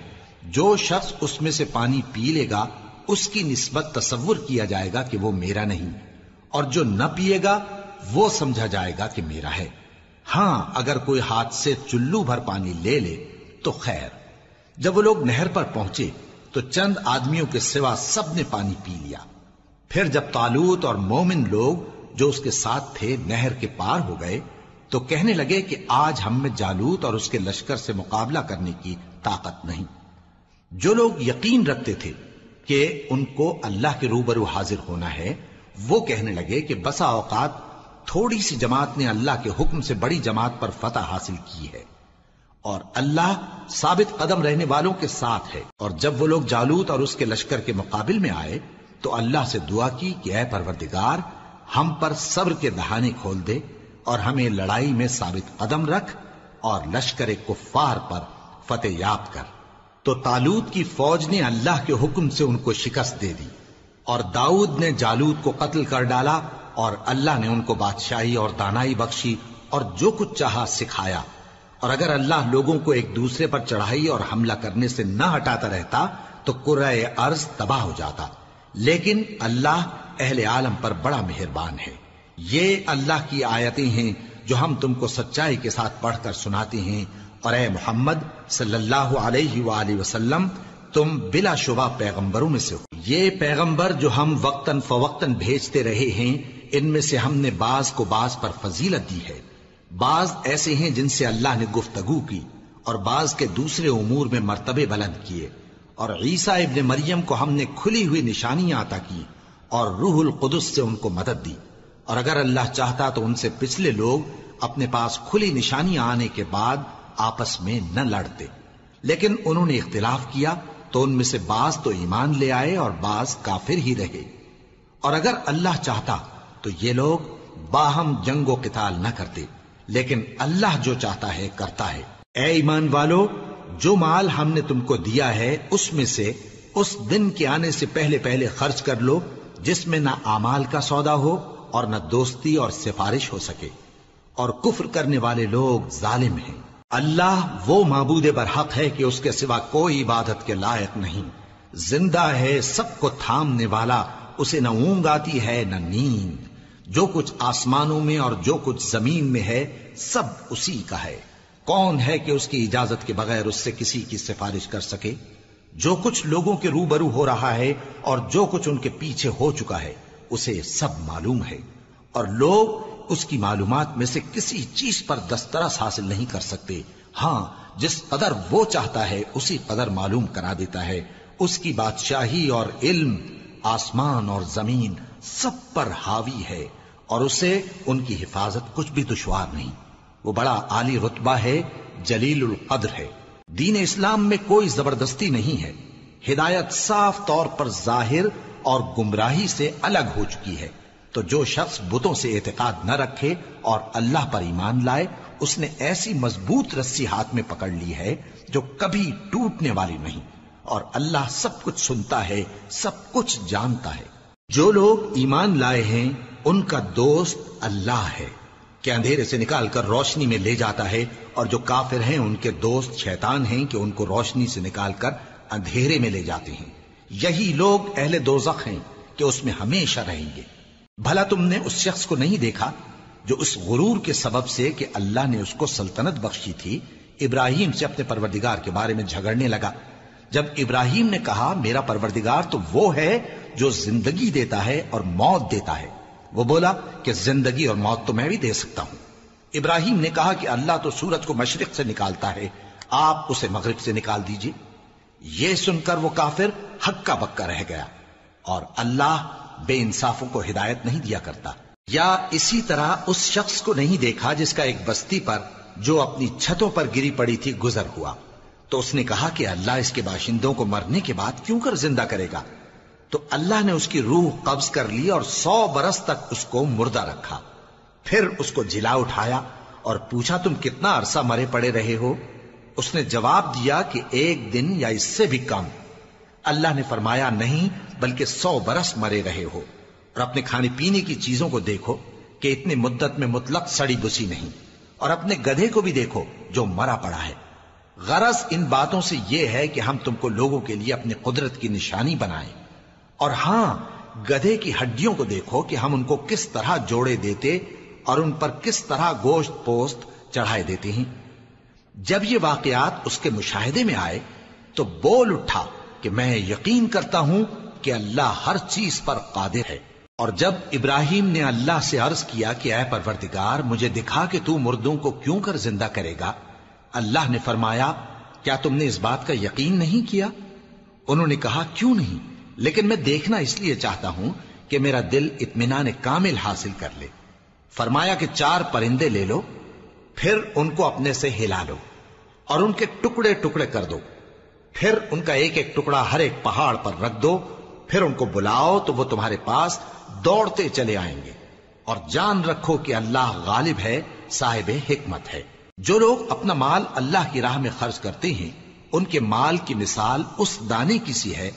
A: جو شخص اس میں سے پانی پی لے گا اس کی نسبت تصور کیا جائے گا کہ وہ میرا نہیں، اور جو نہ پیے گا وہ سمجھا جائے گا کہ میرا ہے۔ ہاں اگر کوئی ہاتھ سے چلو بھر پانی لے لے تو خیر۔ جب وہ لوگ نہر پر پہنچے تو چند آدمیوں کے سوا سب نے پانی پی لیا۔ پھر جب طالوت اور مومن لوگ جو اس کے ساتھ تھے نہر کے پار ہو گئے تو کہنے لگے کہ آج ہم میں جالوت اور اس کے لشکر سے مقابلہ کرنے کی طاقت نہیں۔ جو لوگ یقین رکھتے تھے کہ ان کو اللہ کے روبرو حاضر ہونا ہے، وہ کہنے لگے کہ بسا اوقات تھوڑی سی جماعت نے اللہ کے حکم سے بڑی جماعت پر فتح حاصل کی ہے، اور اللہ ثابت قدم رہنے والوں کے ساتھ ہے۔ اور جب وہ لوگ جالوت اور اس کے لشکر کے مقابل میں آئے تو اللہ سے دعا کی کہ اے پروردگار، ہم پر صبر کے دہانے کھول دے اور ہمیں لڑائی میں ثابت قدم رکھ اور لشکر کفار پر فتح یاب کر۔ تو طالوت کی فوج نے اللہ کے حکم سے ان کو شکست دے دی، اور داؤد نے جالوت کو قتل کر ڈالا، اور اللہ نے ان کو بادشاہی اور دانائی بخشی اور جو کچھ چاہا سکھایا۔ اور اگر اللہ لوگوں کو ایک دوسرے پر چڑھائی اور حملہ کرنے سے نہ ہٹاتا رہتا تو کرۂ ارض تباہ ہو جاتا، لیکن اللہ اہل عالم پر بڑا مہربان ہے۔ یہ اللہ کی آیتیں ہیں جو ہم تم کو سچائی کے ساتھ پڑھ کر سناتے ہیں، اور اے محمد صلی اللہ علیہ وآلہ وسلم تم بلا شبہ پیغمبروں میں سے ہو۔ یہ پیغمبر جو ہم وقتاً فوقتاً بھیجتے رہے ہیں، ان میں سے ہم نے بعض کو بعض پر فضیلت دی ہے۔ بعض ایسے ہیں جن سے اللہ نے گفتگو کی، اور بعض کے دوسرے امور میں مرتبے بلند کیے، اور عیسیٰ ابن مریم کو ہم نے کھلی ہوئی نشانیاں عطا کی اور روح القدس سے ان کو مدد دی، اور اگر اللہ چاہتا تو ان سے پچھلے لوگ اپنے پاس کھلی نشانیاں آنے کے بعد آپس میں نہ لڑتے، لیکن انہوں نے اختلاف کیا تو ان میں سے بعض تو ایمان لے آئے اور بعض کافر ہی رہے۔ اور اگر اللہ چاہتا تو یہ لوگ باہم جنگ و قتال نہ کرتے، لیکن اللہ جو چاہتا ہے کرتا ہے۔ اے ایمان والو، جو مال ہم نے تم کو دیا ہے اس میں سے اس دن کے آنے سے پہلے پہلے خرچ کر لو جس میں نہ اعمال کا سودا ہو اور نہ دوستی اور سفارش ہو سکے، اور کفر کرنے والے لوگ ظالم ہیں۔ اللہ وہ معبود برحق ہے کہ اس کے سوا کوئی عبادت کے لائق نہیں، زندہ ہے، سب کو تھامنے والا، اسے نہ اونگ آتی ہے نہ نیند، جو کچھ آسمانوں میں اور جو کچھ زمین میں ہے سب اسی کا ہے۔ کون ہے کہ اس کی اجازت کے بغیر اس سے کسی کی سفارش کر سکے؟ جو کچھ لوگوں کے روبرو ہو رہا ہے اور جو کچھ ان کے پیچھے ہو چکا ہے اسے سب معلوم ہے، اور لوگ اس کی معلومات میں سے کسی چیز پر دسترس حاصل نہیں کر سکتے۔ ہاں جس قدر وہ چاہتا ہے اسی قدر معلوم کرا دیتا ہے۔ اس کی بادشاہی اور علم آسمان اور زمین سب پر حاوی ہے، اور اسے ان کی حفاظت کچھ بھی دشوار نہیں۔ وہ بڑا عالی رتبہ ہے، جلیل القدر ہے۔ دین اسلام میں کوئی زبردستی نہیں ہے، ہدایت صاف طور پر ظاہر اور گمراہی سے الگ ہو چکی ہے۔ تو جو شخص بتوں سے اعتقاد نہ رکھے اور اللہ پر ایمان لائے، اس نے ایسی مضبوط رسی ہاتھ میں پکڑ لی ہے جو کبھی ٹوٹنے والی نہیں، اور اللہ سب کچھ سنتا ہے، سب کچھ جانتا ہے۔ جو لوگ ایمان لائے ہیں ان کا دوست اللہ ہے کہ اندھیرے سے نکال کر روشنی میں لے جاتا ہے، اور جو کافر ہیں ان کے دوست شیطان ہیں کہ ان کو روشنی سے نکال کر اندھیرے میں لے جاتے ہیں۔ یہی لوگ اہل دوزخ ہیں کہ اس میں ہمیشہ رہیں گے۔ بھلا تم نے اس شخص کو نہیں دیکھا جو اس غرور کے سبب سے کہ اللہ نے اس کو سلطنت بخشی تھی ابراہیم سے اپنے پروردگار کے بارے میں جھگڑنے لگا؟ جب ابراہیم نے کہا میرا پروردگار تو وہ ہے جو زندگی دیتا ہے اور موت دیتا ہے، وہ بولا کہ زندگی اور موت تو میں بھی دے سکتا ہوں۔ ابراہیم نے کہا کہ اللہ تو سورج کو مشرق سے نکالتا ہے، آپ اسے مغرب سے نکال دیجئے۔ یہ سن کر وہ کافر ہکا بکا رہ گیا، اور اللہ بے انصافوں کو ہدایت نہیں دیا کرتا۔ یا اسی طرح اس شخص کو نہیں دیکھا جس کا ایک بستی پر جو اپنی چھتوں پر گری پڑی تھی گزر ہوا، تو اس نے کہا کہ اللہ اس کے باشندوں کو مرنے کے بعد کیوں کر زندہ کرے گا؟ تو اللہ نے اس کی روح قبض کر لی اور 100 برس تک اس کو مردہ رکھا، پھر اس کو جلا اٹھایا اور پوچھا تم کتنا عرصہ مرے پڑے رہے ہو؟ اس نے جواب دیا کہ 1 دن یا اس سے بھی کم۔ اللہ نے فرمایا نہیں بلکہ 100 برس مرے رہے ہو، اور اپنے کھانے پینے کی چیزوں کو دیکھو کہ اتنی مدت میں مطلق سڑی بسی نہیں، اور اپنے گدھے کو بھی دیکھو جو مرا پڑا ہے۔ غرض ان باتوں سے یہ ہے کہ ہم تم کو لوگوں کے لیے اپنی قدرت کی نشانی بنائیں، اور ہاں گدھے کی ہڈیوں کو دیکھو کہ ہم ان کو کس طرح جوڑے دیتے اور ان پر کس طرح گوشت پوست چڑھائے دیتے ہیں۔ جب یہ واقعات اس کے مشاہدے میں آئے تو بول اٹھا کہ میں یقین کرتا ہوں کہ اللہ ہر چیز پر قادر ہے۔ اور جب ابراہیم نے اللہ سے عرض کیا کہ اے پروردگار مجھے دکھا کہ تو مردوں کو کیوں کر زندہ کرے گا، اللہ نے فرمایا کیا تم نے اس بات کا یقین نہیں کیا؟ انہوں نے کہا کیوں نہیں، لیکن میں دیکھنا اس لیے چاہتا ہوں کہ میرا دل اطمینان کامل حاصل کر لے۔ فرمایا کہ 4 پرندے لے لو، پھر ان کو اپنے سے ہلا لو اور ان کے ٹکڑے ٹکڑے کر دو، پھر ان کا ایک ایک ٹکڑا ہر ایک پہاڑ پر رکھ دو، پھر ان کو بلاؤ تو وہ تمہارے پاس دوڑتے چلے آئیں گے، اور جان رکھو کہ اللہ غالب ہے، صاحب حکمت ہے۔ جو لوگ اپنا مال اللہ کی راہ میں خرچ کرتے ہیں ان کے مال کی مثال اس دانے کی سی ہے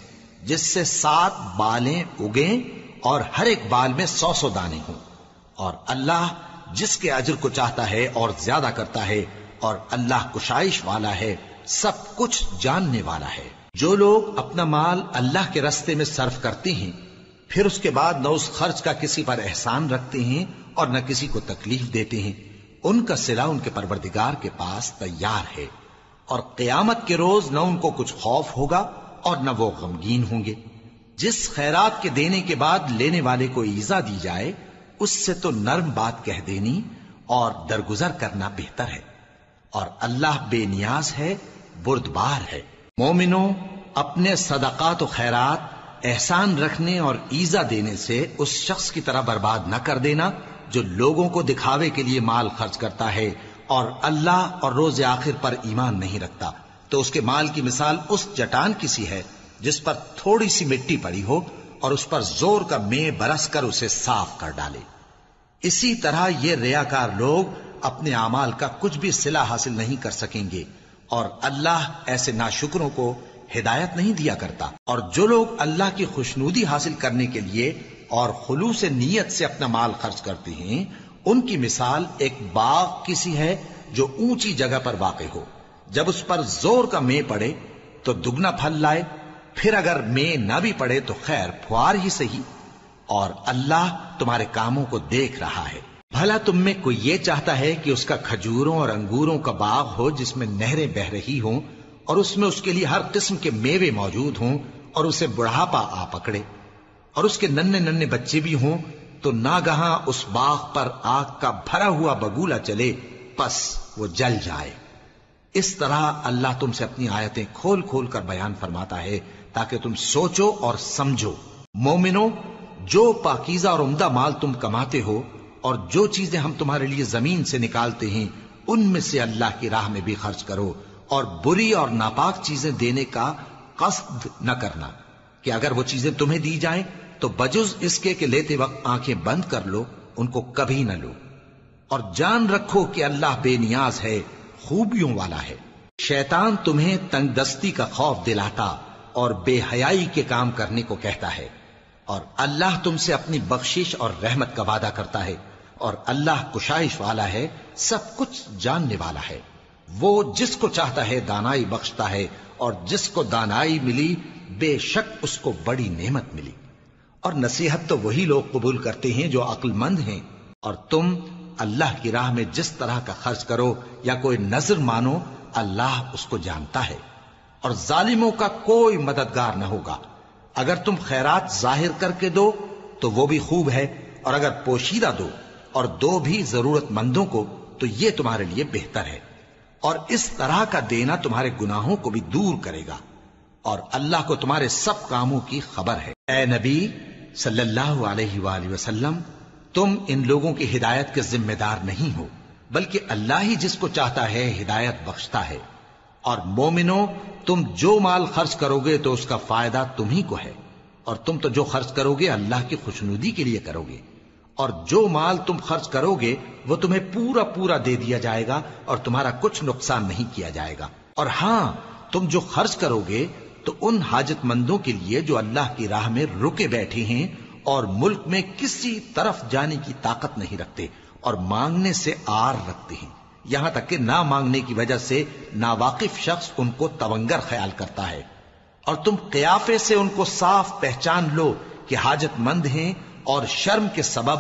A: جس سے 7 بالیں اگیں اور ہر ایک بال میں 100 دانے ہوں، اور اللہ جس کے اجر کو چاہتا ہے اور زیادہ کرتا ہے، اور اللہ کشائش والا ہے، سب کچھ جاننے والا ہے۔ جو لوگ اپنا مال اللہ کے راستے میں صرف کرتے ہیں پھر اس کے بعد نہ اس خرچ کا کسی پر احسان رکھتے ہیں اور نہ کسی کو تکلیف دیتے ہیں، ان کا صلہ ان کے پروردگار کے پاس تیار ہے، اور قیامت کے روز نہ ان کو کچھ خوف ہوگا اور نہ وہ غمگین ہوں گے۔ جس خیرات کے دینے کے بعد لینے والے کو ایذا دی جائے اس سے تو نرم بات کہہ دینی اور درگزر کرنا بہتر ہے، اور اللہ بے نیاز ہے، بردبار ہے۔ مومنوں، اپنے صدقات و خیرات احسان رکھنے اور ایذا دینے سے اس شخص کی طرح برباد نہ کر دینا جو لوگوں کو دکھاوے کے لیے مال خرچ کرتا ہے اور اللہ اور روز آخر پر ایمان نہیں رکھتا، تو اس کے مال کی مثال اس چٹان کی سی ہے جس پر تھوڑی سی مٹی پڑی ہو اور اس پر زور کا مے برس کر اسے صاف کر ڈالے۔ اسی طرح یہ ریاکار لوگ اپنے اعمال کا کچھ بھی صلہ حاصل نہیں کر سکیں گے، اور اللہ ایسے ناشکروں کو ہدایت نہیں دیا کرتا۔ اور جو لوگ اللہ کی خوشنودی حاصل کرنے کے لیے اور خلوص نیت سے اپنا مال خرچ کرتے ہیں ان کی مثال ایک باغ کی سی ہے جو اونچی جگہ پر واقع ہو، جب اس پر زور کا مے پڑے تو دگنا پھل لائے، پھر اگر مے نہ بھی پڑے تو خیر پھوار ہی صحیح، اور اللہ تمہارے کاموں کو دیکھ رہا ہے۔ بھلا تم میں کوئی یہ چاہتا ہے کہ اس کا کھجوروں اور انگوروں کا باغ ہو جس میں نہریں بہ رہی ہوں اور اس میں اس کے لیے ہر قسم کے میوے موجود ہوں، اور اسے بڑھاپا آ پکڑے اور اس کے ننھے ننھے بچے بھی ہوں، تو ناگہاں اس باغ پر آگ کا بھرا ہوا بگولا چلے، پس وہ جل جائے۔ اس طرح اللہ تم سے اپنی آیتیں کھول کھول کر بیان فرماتا ہے تاکہ تم سوچو اور سمجھو۔ مومنو، جو پاکیزہ اور عمدہ مال تم کماتے ہو اور جو چیزیں ہم تمہارے لیے زمین سے نکالتے ہیں ان میں سے اللہ کی راہ میں بھی خرچ کرو، اور بری اور ناپاک چیزیں دینے کا قصد نہ کرنا کہ اگر وہ چیزیں تمہیں دی جائیں تو بجز اس کے کہ لیتے وقت آنکھیں بند کر لو، ان کو کبھی نہ لو، اور جان رکھو کہ اللہ بے نیاز ہے، خوبیوں والا ہے۔ شیطان تمہیں تنگ دستی کا خوف دلاتا اور بے حیائی کے کام کرنے کو کہتا ہے، اور اللہ تم سے اپنی بخشش اور رحمت کا وعدہ کرتا ہے، اور اللہ کشائش والا ہے، سب کچھ جاننے والا ہے۔ وہ جس کو چاہتا ہے دانائی بخشتا ہے، اور جس کو دانائی ملی بے شک اس کو بڑی نعمت ملی۔ اور نصیحت تو وہی لوگ قبول کرتے ہیں جو عقل مند ہیں، اور تم اللہ کی راہ میں جس طرح کا خرچ کرو یا کوئی نذر مانو اللہ اس کو جانتا ہے۔ اور ظالموں کا کوئی مددگار نہ ہوگا۔ اگر تم خیرات ظاہر کر کے دو تو وہ بھی خوب ہے، اور اگر پوشیدہ دو اور دو بھی ضرورت مندوں کو تو یہ تمہارے لیے بہتر ہے، اور اس طرح کا دینا تمہارے گناہوں کو بھی دور کرے گا، اور اللہ کو تمہارے سب کاموں کی خبر ہے۔ اے نبی صلی اللہ علیہ وآلہ وسلم، تم ان لوگوں کی ہدایت کے ذمہ دار نہیں ہو، بلکہ اللہ ہی جس کو چاہتا ہے ہدایت بخشتا ہے۔ اور مومنو، تم جو مال خرچ کرو گے تو اس کا فائدہ تمہیں کو ہے، اور تم تو جو خرچ کرو گے اللہ کی خوشنودی کے لیے کرو گے، اور جو مال تم خرچ کرو گے وہ تمہیں پورا پورا دے دیا جائے گا اور تمہارا کچھ نقصان نہیں کیا جائے گا۔ اور ہاں، تم جو خرچ کرو گے تو ان حاجت مندوں کے لیے جو اللہ کی راہ میں رکے بیٹھے ہیں اور ملک میں کسی طرف جانے کی طاقت نہیں رکھتے اور مانگنے سے آر رکھتے ہیں، یہاں تک کہ نہ مانگنے کی وجہ سے ناواقف شخص ان کو تونگر خیال کرتا ہے، اور تم قیافے سے ان کو صاف پہچان لو کہ حاجت مند ہیں، اور شرم کے سبب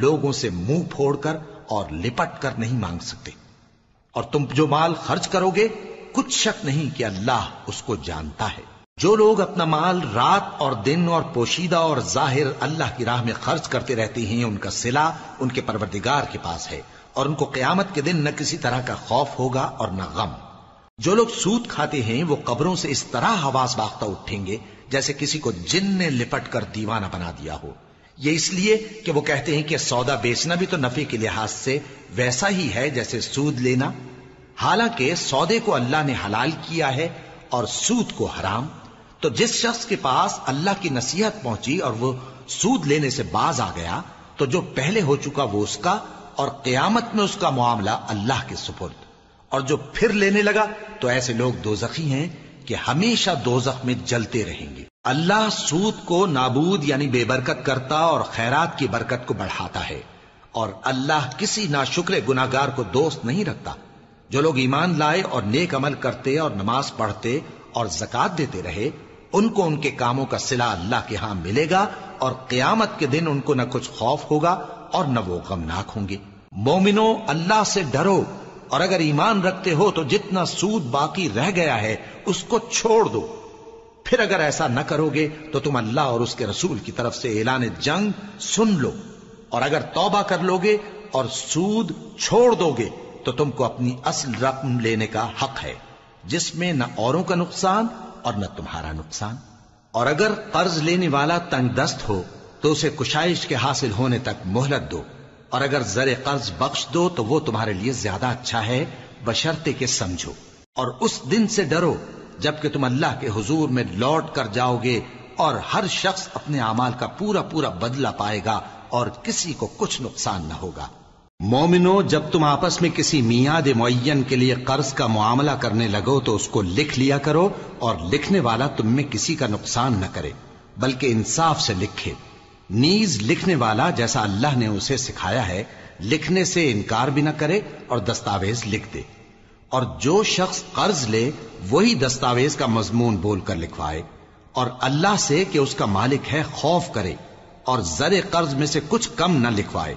A: لوگوں سے منہ پھوڑ کر اور لپٹ کر نہیں مانگ سکتے۔ اور تم جو مال خرچ کرو گے کچھ شک نہیں کہ اللہ اس کو جانتا ہے۔ جو لوگ اپنا مال رات اور دن اور پوشیدہ اور ظاہر اللہ کی راہ میں خرچ کرتے رہتے ہیں، ان کا صلہ ان کے پروردگار کے پاس ہے، اور ان کو قیامت کے دن نہ کسی طرح کا خوف ہوگا اور نہ غم۔ جو لوگ سود کھاتے ہیں وہ قبروں سے اس طرح حواس باختہ اٹھیں گے جیسے کسی کو جن نے لپٹ کر دیوانہ بنا دیا ہو، یہ اس لیے کہ وہ کہتے ہیں کہ سودا بیچنا بھی تو نفع کے لحاظ سے ویسا ہی ہے جیسے سود لینا، حالانکہ سودے کو اللہ نے حلال کیا ہے اور سود کو حرام۔ تو جس شخص کے پاس اللہ کی نصیحت پہنچی اور وہ سود لینے سے باز آ گیا تو جو پہلے ہو چکا وہ اس کا، اور قیامت میں اس کا معاملہ اللہ کے سپرد۔ اور جو پھر لینے لگا تو ایسے لوگ دوزخی ہیں کہ ہمیشہ دوزخ میں جلتے رہیں گے۔ اللہ سود کو نابود یعنی بے برکت کرتا اور خیرات کی برکت کو بڑھاتا ہے، اور اللہ کسی ناشکر گناہگار کو دوست نہیں رکھتا۔ جو لوگ ایمان لائے اور نیک عمل کرتے اور نماز پڑھتے اور زکوٰۃ دیتے رہے، ان کو ان کے کاموں کا صلہ اللہ کے ہاں ملے گا، اور قیامت کے دن ان کو نہ کچھ خوف ہوگا اور نہ وہ غمناک ہوں گے۔ مومنو، اللہ سے ڈرو، اور اگر ایمان رکھتے ہو تو جتنا سود باقی رہ گیا ہے اس کو چھوڑ دو۔ پھر اگر ایسا نہ کرو گے تو تم اللہ اور اس کے رسول کی طرف سے اعلان جنگ سن لو، اور اگر توبہ کر لو گے اور سود چھوڑ دو گے تو تم کو اپنی اصل رقم لینے کا حق ہے، جس میں نہ اوروں کا نقصان اور نہ تمہارا نقصان۔ اور اگر قرض لینے والا تنگ دست ہو تو اسے کشائش کے حاصل ہونے تک مہلت دو، اور اگر زر قرض بخش دو تو وہ تمہارے لیے زیادہ اچھا ہے، بشرطے کہ سمجھو۔ اور اس دن سے ڈرو جبکہ تم اللہ کے حضور میں لوٹ کر جاؤ گے، اور ہر شخص اپنے اعمال کا پورا پورا بدلہ پائے گا اور کسی کو کچھ نقصان نہ ہوگا۔ مومنو، جب تم آپس میں کسی میعاد معین کے لیے قرض کا معاملہ کرنے لگو تو اس کو لکھ لیا کرو، اور لکھنے والا تم میں کسی کا نقصان نہ کرے بلکہ انصاف سے لکھے۔ نیز لکھنے والا جیسا اللہ نے اسے سکھایا ہے لکھنے سے انکار بھی نہ کرے اور دستاویز لکھ دے، اور جو شخص قرض لے وہی دستاویز کا مضمون بول کر لکھوائے، اور اللہ سے کہ اس کا مالک ہے خوف کرے، اور زر قرض میں سے کچھ کم نہ لکھوائے۔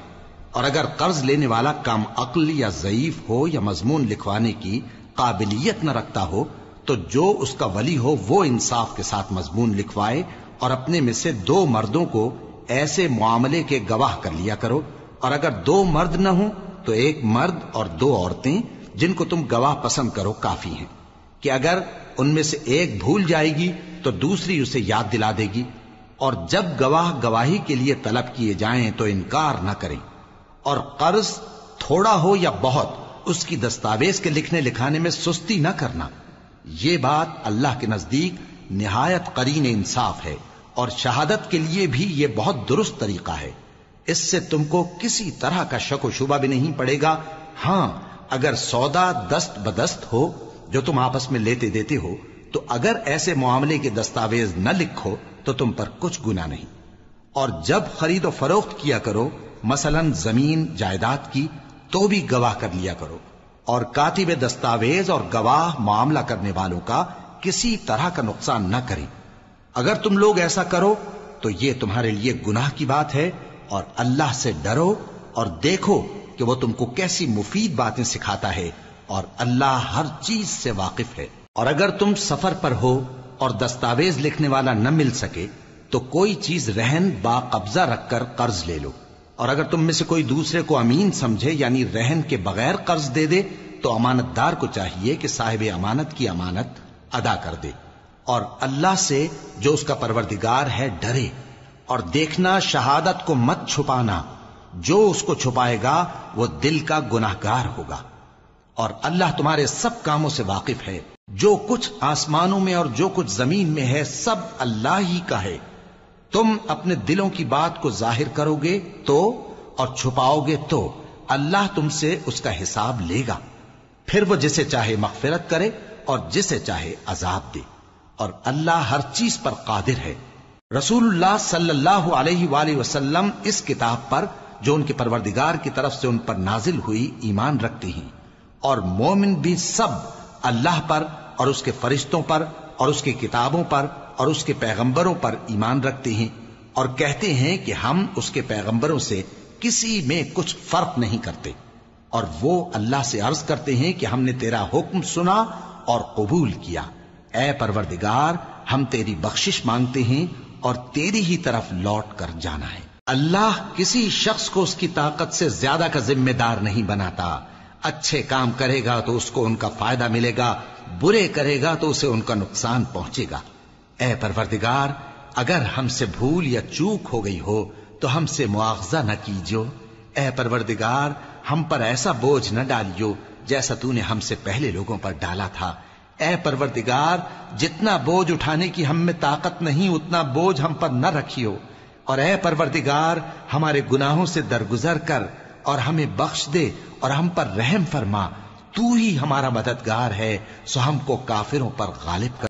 A: اور اگر قرض لینے والا کم عقل یا ضعیف ہو یا مضمون لکھوانے کی قابلیت نہ رکھتا ہو تو جو اس کا ولی ہو وہ انصاف کے ساتھ مضمون لکھوائے، اور اپنے میں سے 2 مردوں کو ایسے معاملے کے گواہ کر لیا کرو، اور اگر 2 مرد نہ ہوں تو 1 مرد اور 2 عورتیں جن کو تم گواہ پسند کرو کافی ہیں، کہ اگر ان میں سے ایک بھول جائے گی تو دوسری اسے یاد دلا دے گی، اور جب گواہ گواہی کے لیے طلب کیے جائیں تو انکار نہ کریں۔ اور قرض تھوڑا ہو یا بہت اس کی دستاویز کے لکھنے لکھانے میں سستی نہ کرنا، یہ بات اللہ کے نزدیک نہایت قرین انصاف ہے، اور شہادت کے لیے بھی یہ بہت درست طریقہ ہے۔ اس سے تم کو کسی طرح کا شک و شبہ بھی نہیں پڑے گا۔ ہاں، اگر سودا دست بدست ہو جو تم آپس میں لیتے دیتے ہو تو اگر ایسے معاملے کے دستاویز نہ لکھو تو تم پر کچھ گناہ نہیں۔ اور جب خرید و فروخت کیا کرو، مثلا زمین جائیداد کی، تو بھی گواہ کر لیا کرو، اور کاتب دستاویز اور گواہ معاملہ کرنے والوں کا کسی طرح کا نقصان نہ کریں۔ اگر تم لوگ ایسا کرو تو یہ تمہارے لیے گناہ کی بات ہے، اور اللہ سے ڈرو اور دیکھو کہ وہ تم کو کیسی مفید باتیں سکھاتا ہے، اور اللہ ہر چیز سے واقف ہے۔ اور اگر تم سفر پر ہو اور دستاویز لکھنے والا نہ مل سکے تو کوئی چیز رہن با قبضہ رکھ کر قرض لے لو، اور اگر تم میں سے کوئی دوسرے کو امین سمجھے یعنی رہن کے بغیر قرض دے دے تو امانت دار کو چاہیے کہ صاحب امانت کی امانت ادا کر دے، اور اللہ سے جو اس کا پروردگار ہے ڈرے، اور دیکھنا شہادت کو مت چھپانا، جو اس کو چھپائے گا وہ دل کا گناہگار ہوگا، اور اللہ تمہارے سب کاموں سے واقف ہے، جو کچھ آسمانوں میں اور جو کچھ زمین میں ہے سب اللہ ہی کا ہے۔ تم اپنے دلوں کی بات کو ظاہر کرو گے تو اور چھپاؤ گے تو اللہ تم سے اس کا حساب لے گا، پھر وہ جسے چاہے مغفرت کرے اور جسے چاہے عذاب دے، اور اللہ ہر چیز پر قادر ہے۔ رسول اللہ صلی اللہ علیہ وآلہ وسلم اس کتاب پر جو ان کے پروردگار کی طرف سے ان پر نازل ہوئی ایمان رکھتے ہیں، اور مومن بھی سب اللہ پر اور اس کے فرشتوں پر اور اس کی کتابوں پر اور اس کے پیغمبروں پر ایمان رکھتے ہیں، اور کہتے ہیں کہ ہم اس کے پیغمبروں سے کسی میں کچھ فرق نہیں کرتے، اور وہ اللہ سے عرض کرتے ہیں کہ ہم نے تیرا حکم سنا اور قبول کیا، اے پروردگار ہم تیری بخشش مانگتے ہیں اور تیری ہی طرف لوٹ کر جانا ہے۔ اللہ کسی شخص کو اس کی طاقت سے زیادہ کا ذمہ دار نہیں بناتا، اچھے کام کرے گا تو اس کو ان کا فائدہ ملے گا، برے کرے گا تو اسے ان کا نقصان پہنچے گا۔ اے پروردگار اگر ہم سے بھول یا چوک ہو گئی ہو تو ہم سے مواخذہ نہ کیجو، اے پروردگار ہم پر ایسا بوجھ نہ ڈالیو جیسا تو نے ہم سے پہلے لوگوں پر ڈالا تھا، اے پروردگار جتنا بوجھ اٹھانے کی ہم میں طاقت نہیں اتنا بوجھ ہم پر نہ رکھیو، اور اے پروردگار ہمارے گناہوں سے درگزر کر اور ہمیں بخش دے اور ہم پر رحم فرما، تو ہی ہمارا مددگار ہے، سو ہم کو کافروں پر غالب کر۔